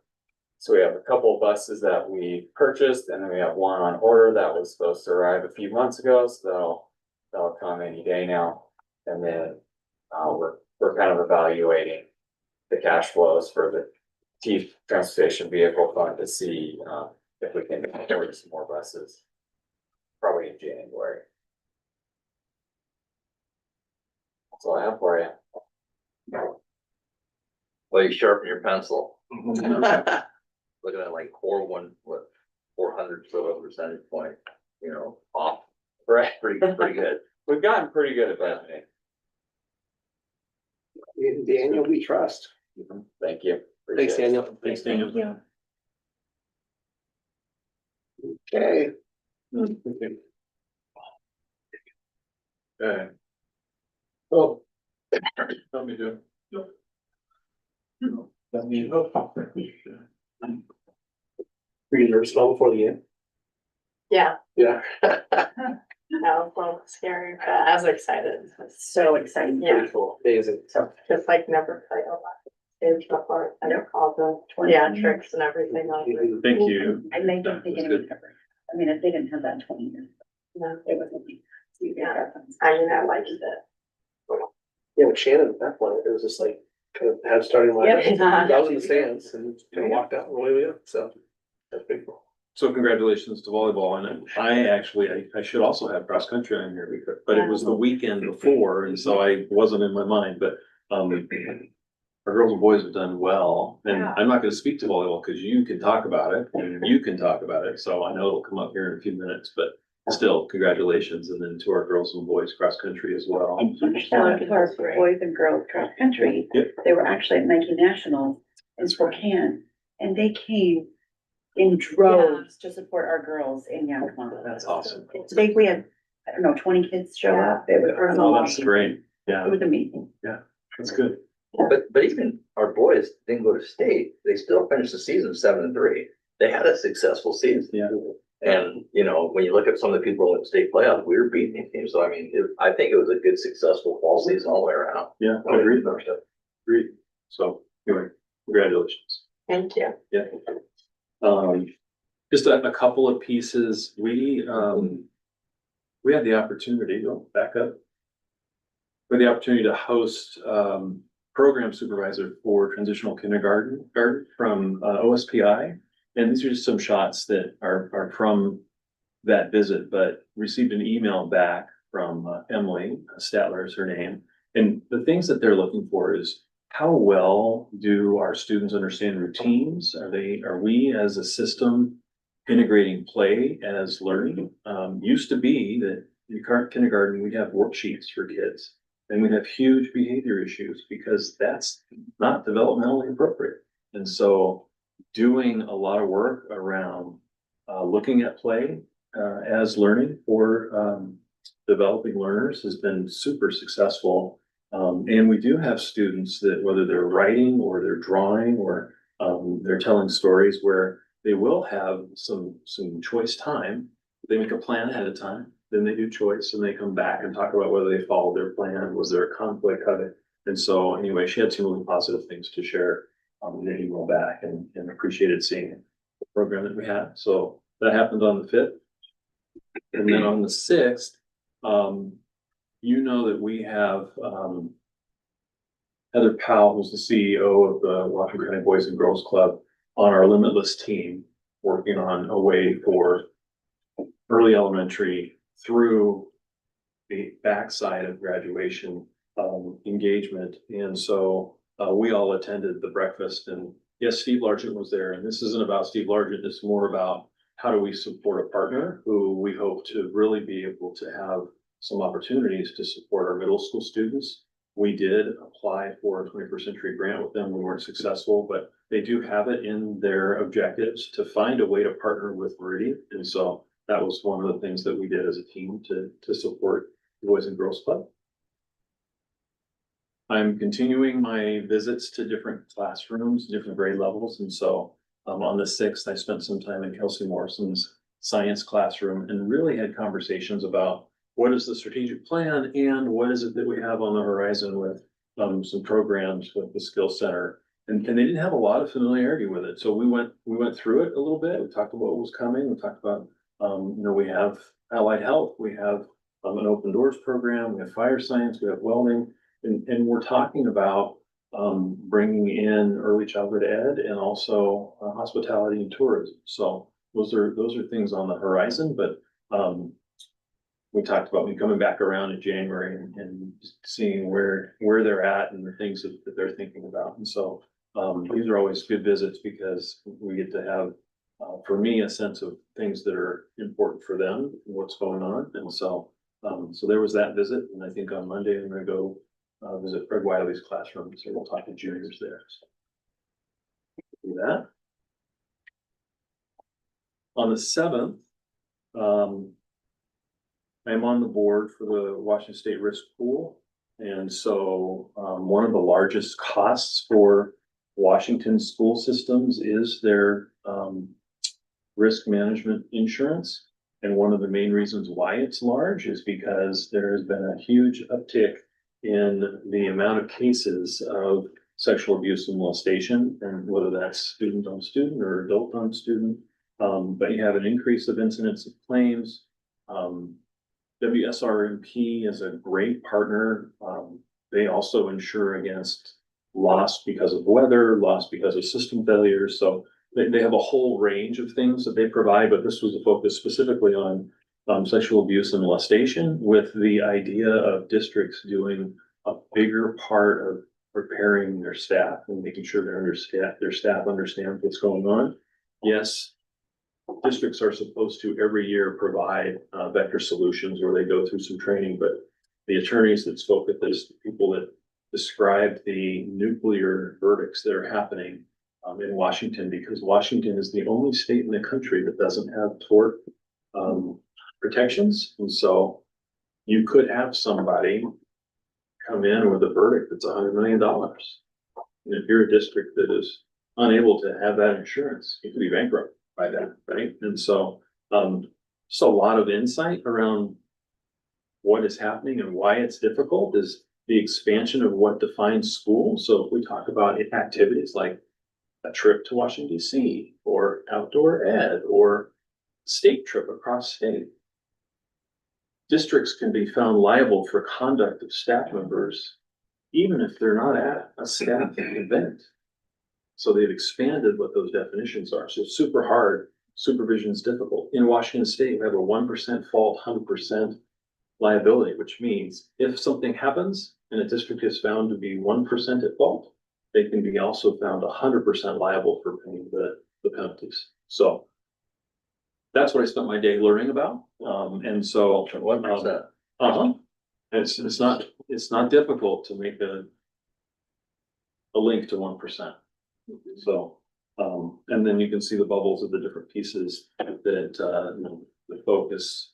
So we have a couple of buses that we purchased, and then we have one on order that was supposed to arrive a few months ago, so that'll come any day now. And then we're kind of evaluating the cash flows for the Chief Transportation Vehicle Fund to see if we can order some more buses, probably in January. That's all I have for you. Well, you sharpen your pencil. Looking at like 400 of a percentage point, off. Right. Pretty good. We've gotten pretty good at budgeting. Daniel, we trust. Thank you. Thanks, Appreciate it. Daniel. Thanks, Daniel. Okay. Okay. Oh, Let me do. let me know. Were you nervous about before the end? Yeah, Yeah. that was a little scary, but I was excited. So exciting. Yeah, Pretty cool. Amazing. So just like never played a lot. Stage before, I know all the 20 theatrics and everything like that. Thank you. And they don't think anyone ever, I mean, if they didn't have that 20 years, No, it wasn't. Yeah. I mean, I liked it. Yeah, with Shannon at that point, it was just like, kind of had starting line. Yep. I was in the stands and kind of walked out on the way up, so that's pretty cool. So congratulations to volleyball, and I should also have cross country on here, but it was the weekend before, and so I wasn't in my mind, but, our girls and boys have done well, and Yeah. I'm not gonna speak to volleyball, cause you can talk about it, and you can talk about it, so I know it'll come up here in a few minutes, but still, congratulations, and then to our girls and boys cross country as well. And shout out to our boys and girls cross country. Yep. They were actually at Nike Nationals in Spokane, and they came in droves to support our girls in Yakima. That's awesome. We had, I don't know, 20 kids show up. It was a Oh, lot. that's great, yeah, It was amazing. that's good. But even our boys didn't go to state. They still finished the season 7-3. They had a successful season. Yeah. And, you know, when you look at some of the people in the state playoff, we were beating these teams. So I mean, I think it was a good, successful fall season all the way around. Yeah, I agree. Agreed. So anyway, congratulations. Thank you. Yeah. Just a couple of pieces. We had the opportunity, back up. We had the opportunity to host, program supervisor for transitional kindergarten from OSPI. And these are just some shots that are from that visit, but received an email back from Emily Statler is her name. And the things that they're looking for is how well do our students understand routines? Are we as a system integrating play as learning? Used to be that in current kindergarten, we'd have worksheets for kids. And we'd have huge behavior issues because that's not developmentally appropriate. And so doing a lot of work around looking at play as learning for developing learners has been super successful. And we do have students that whether they're writing or they're drawing or they're telling stories where they will have some choice time. They make a plan ahead of time, then they do choice and they come back and talk about whether they followed their plan, was there a conflict of it? And so anyway, she had some really positive things to share in an email back and appreciated seeing the program that we had. So that happened on the 5th. And then on the 6th, you know that we have Heather Powell, who's the CEO of the Washington County Boys and Girls Club, on our Limitless team, working on a way for early elementary through the backside of graduation engagement. And so we all attended the breakfast, and yes, Steve Largent was there. And this isn't about Steve Largent, it's more about how do we support a partner who we hope to really be able to have some opportunities to support our middle school students. We did apply for a 21st Century grant with them. We weren't successful, but they do have it in their objectives to find a way to partner with Meridian. And so that was one of the things that we did as a team to support the Boys and Girls Club. I'm continuing my visits to different classrooms, different grade levels. And so on the 6th, I spent some time in Kelsey Morrison's science classroom and really had conversations about what is the strategic plan and what is it that we have on the horizon with some programs with the Skill Center. And they didn't have a lot of familiarity with it. So we went through it a little bit. We talked about what was coming. We talked about, we have allied health, we have an open doors program, we have fire science, we have welding, and we're talking about bringing in early childhood ed and also hospitality and tourism. So those are things on the horizon, but we talked about me coming back around in January and seeing where they're at and the things that they're thinking about. And so these are always good visits because we get to have, for me, a sense of things that are important for them and what's going on. And so there was that visit. And I think on Monday, I'm going to go visit Fred Wiley's classroom. So we'll talk to juniors there. So do that. On the 7th, I'm on the board for the Washington State Risk Pool. And so one of the largest costs for Washington school systems is their risk management insurance. And one of the main reasons why it's large is because there has been a huge uptick in the amount of cases of sexual abuse and molestation, and whether that's student on student or adult on student. But you have an increase of incidents of claims. WSRMP is a great partner. They also insure against loss because of weather, loss because of system failures. So they have a whole range of things that they provide, but this was a focus specifically on sexual abuse and molestation, with the idea of districts doing a bigger part of preparing their staff and making sure their staff understands what's going on. Yes, districts are supposed to every year provide vector solutions where they go through some training, but the attorneys that spoke at this, the people that described the nuclear verdicts that are happening in Washington, because Washington is the only state in the country that doesn't have tort protections. And so you could have somebody come in with a verdict that's $100 million. And if you're a district that is unable to have that insurance, you could be bankrupt by that, right? And so Just a lot of insight around what is happening and why it's difficult is the expansion of what defines school. So if we talk about activities like a trip to Washington DC or outdoor ed or state trip across state, districts can be found liable for conduct of staff members, even if they're not at a staff event. So they've expanded what those definitions are. So it's super hard. Supervision is difficult. In Washington State, we have a 1% fault, 100% liability, which means if something happens and a district is found to be 1% at fault, they can be also found 100% liable for paying the penalties. So that's what I spent my day learning about. And so. 1%. It's not difficult to make a link to 1%. So, and then you can see the bubbles of the different pieces that, the focus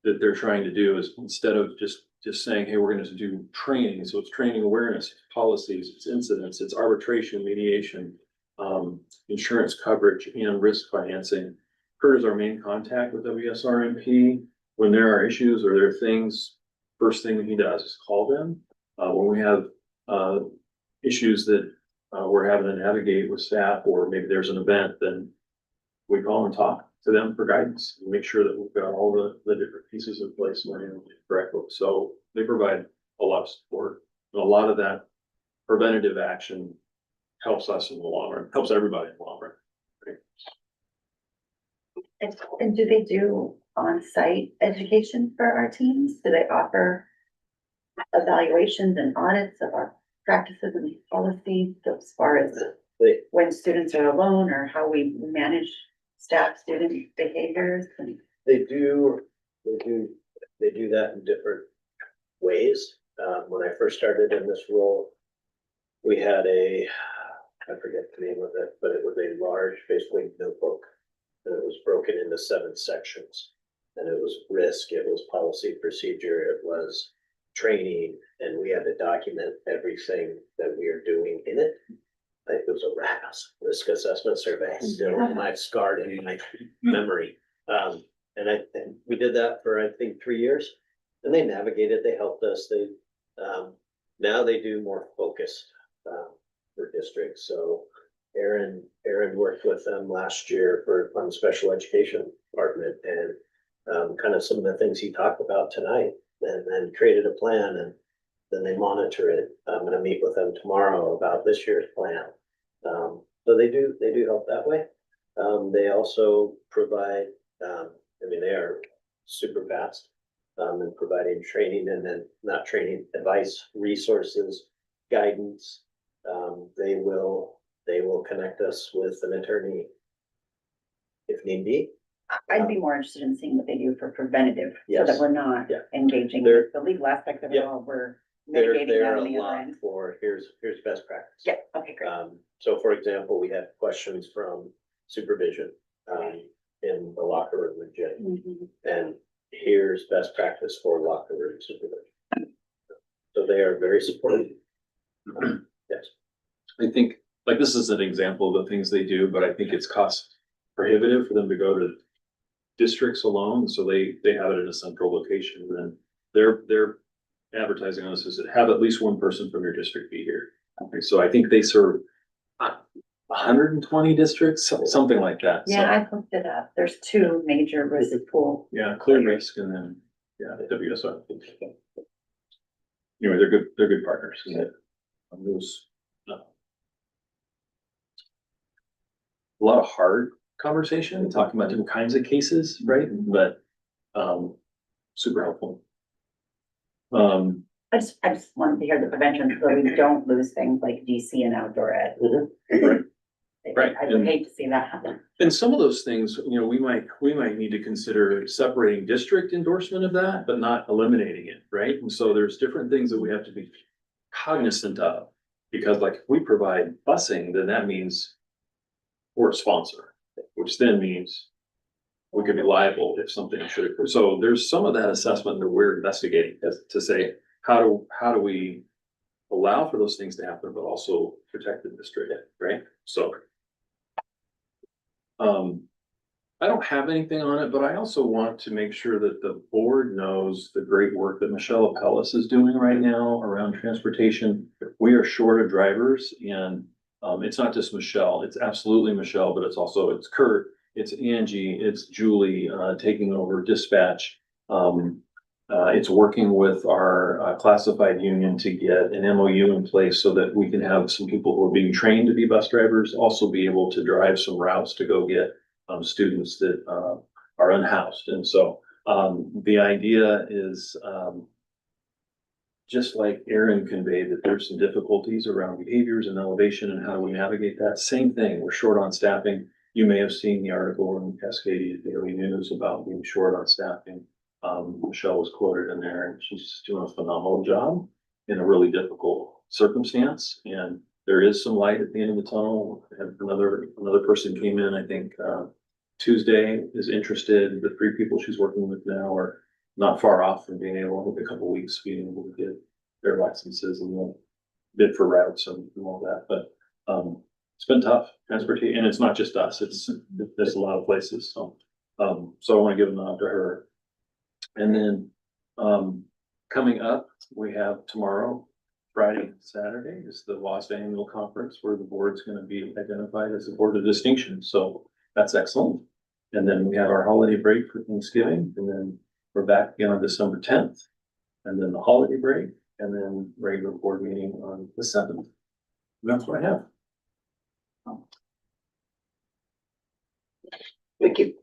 that they're trying to do is instead of just saying, hey, we're going to do training. So it's training awareness, policies, it's incidents, it's arbitration, mediation, insurance coverage and risk financing. Kurt is our main contact with WSRMP. When there are issues or there are things, first thing he does is call them. When we have issues that we're having to navigate with staff, or maybe there's an event, then we call and talk to them for guidance and make sure that we've got all the different pieces in place correctly. So they provide a lot of support, and a lot of that preventative action helps us in the long run, helps everybody in the long run. Right? And do they do on-site education for our teams? Do they offer evaluations and audits of our practices and policies as far as when students are alone or how we manage staff student behaviors? And They do that in different ways. When I first started in this role, we had I forget the name of it, but it was a large, basically notebook. And it was broken into 7 sections. And it was risk, it was policy procedure, it was training, and we had to document everything that we are doing in it. I think it was a RAS, risk assessment survey, still I've scarred in my memory. And we did that for, I think, 3 years, and they navigated, they helped us, now they do more focused, for districts. So Aaron worked with them last year on the special education department, and kind of some of the things he talked about tonight, and then created a plan, and then they monitor it. I'm gonna meet with them tomorrow about this year's plan. So they do help that way. They also provide, they are super fast in providing training, and then not training, advice, resources, guidance. They will connect us with an attorney if need be. I'd be more interested in seeing what they do for preventative, so Yes. that we're not Yeah. engaging They're- with the legal aspect of it Yep. all, we're mitigating They're that a on the other lot end. for, here's best practice. Yeah, okay, great. So for example, we had questions from supervision, in the locker room with Jenny, Mhm. and here's best practice for locker room supervision. So they are very supportive. Yes. I think, like, this is an example of the things they do, but I think it's cost prohibitive for them to go to districts alone, so they have it in a central location, and then they're advertising on this as have at least one person from your district be here. Okay, so I think they serve 120 districts, something like that. So, Yeah, I looked it up. There's 2 major risk pool. yeah, clear risk, and then, yeah, WSR. Anyway, they're good partners. And those, a lot of hard conversation, talking about different kinds of cases, right? But, super helpful. I just wanted to hear the prevention so we don't lose things like DC and outdoor ed. Right. Right. I would hate to see that happen. And some of those things, we might need to consider separating district endorsement of that, but not eliminating it, right? And so there's different things that we have to be cognizant of. Because like if we provide busing, then that means we're a sponsor, which then means we could be liable if something should occur. So there's some of that assessment that we're investigating to say, how do we allow for those things to happen, but also protect the district, right? So I don't have anything on it, but I also want to make sure that the board knows the great work that Michelle Apellis is doing right now around transportation. We are short of drivers and it's not just Michelle, it's absolutely Michelle, but it's Kurt, it's Angie, it's Julie, taking over dispatch. It's working with our classified union to get an MOU in place so that we can have some people who are being trained to be bus drivers, also be able to drive some routes to go get students that are unhoused. And so the idea is just like Aaron conveyed that there's some difficulties around behaviors and elevation and how do we navigate that. Same thing, we're short on staffing. You may have seen the article in Cascadia Daily News about being short on staffing. Michelle was quoted in there and she's doing a phenomenal job in a really difficult circumstance. And there is some light at the end of the tunnel. And another person came in, I think, Tuesday, is interested. The 3 people she's working with now are not far off from being able, in a couple of weeks, being able to get their licenses and they'll bid for routes and all that. But it's been tough, transportation, and it's not just us, there's a lot of places. So I want to give a nod to her. And then coming up, we have tomorrow, Friday, Saturday is the WASD annual conference where the board's going to be identified as a board of distinction. So that's excellent. And then we have our holiday break for Thanksgiving, and then we're back again on December 10th, and then the holiday break, and then regular board meeting on the 7th. That's what I have. Thank you.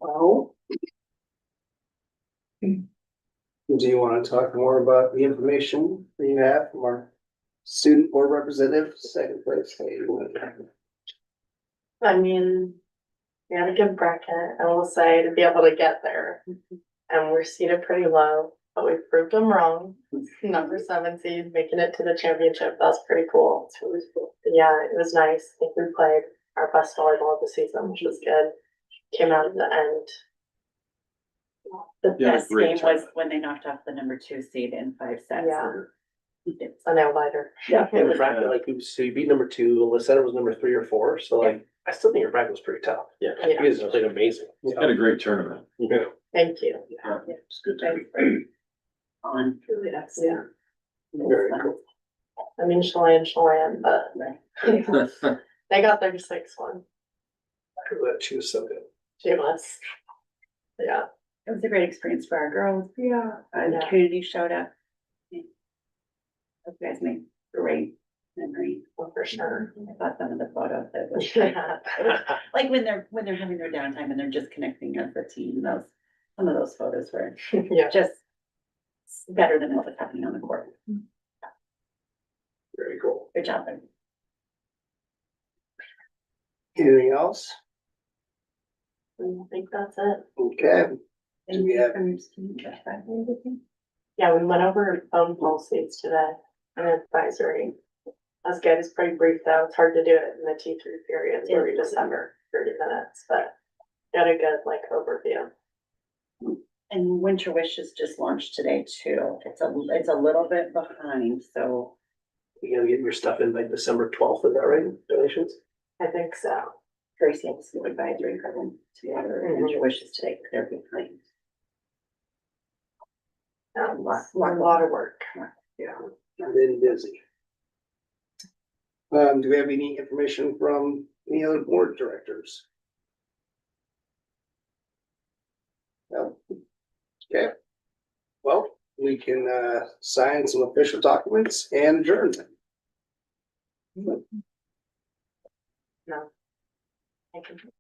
Well, do you want to talk more about the information that you have from our student board representative, second place? Hey, you want to- I mean, we had a good bracket, I will say, to be able to get there. And we're seated pretty low, but we proved them wrong. Number 7 seed, making it to the championship, that's pretty cool. It's really cool. Yeah, it was nice. I think we played our best volleyball of the season, which was good. Came out at the end. The Yeah, best great game job. was when they knocked off the number 2 seed in 5 sets. Yeah. It's a nail biter. Yeah, It in the was- bracket, like so you beat number 2, the center was number 3 or 4, so like I still think your bracket was pretty tough. Yeah. You guys played amazing. Had a great tournament. Yeah. Thank you. Yeah, it's good to be. On. Really excellent. Very cool. I mean, Chelan, but they got their 6-1. She was so good. She was. Yeah. It was a great experience for our girls. Yeah. The Yeah. community showed up. You guys made great memories. Well, for sure. I thought some of the photos, it was Yeah. like when they're having their downtime and they're just connecting as a team, some of those photos were Yeah. just better than what was happening on the court. Very cool. Good job. There. Anything else? I think that's it. Okay. Thank we you have- for your student feedback and everything. Yeah, we went over phone policies today and advisory. That's good. It's pretty brief though. It's hard to do it in the T3 periods where we just have our 30 minutes, but got a good like overview. And Winter Wishes just launched today too. It's a little bit behind, so You gotta get your stuff in by December 12th, is that right? Donations? I think so. Tracy has the advisory program together. Winter Wishes today, 'cause they're behind. A lot of work. Yeah, I've been busy. Do we have any information from any other board directors? No. Okay. Well, we can sign some official documents and adjourn. No. Thank you.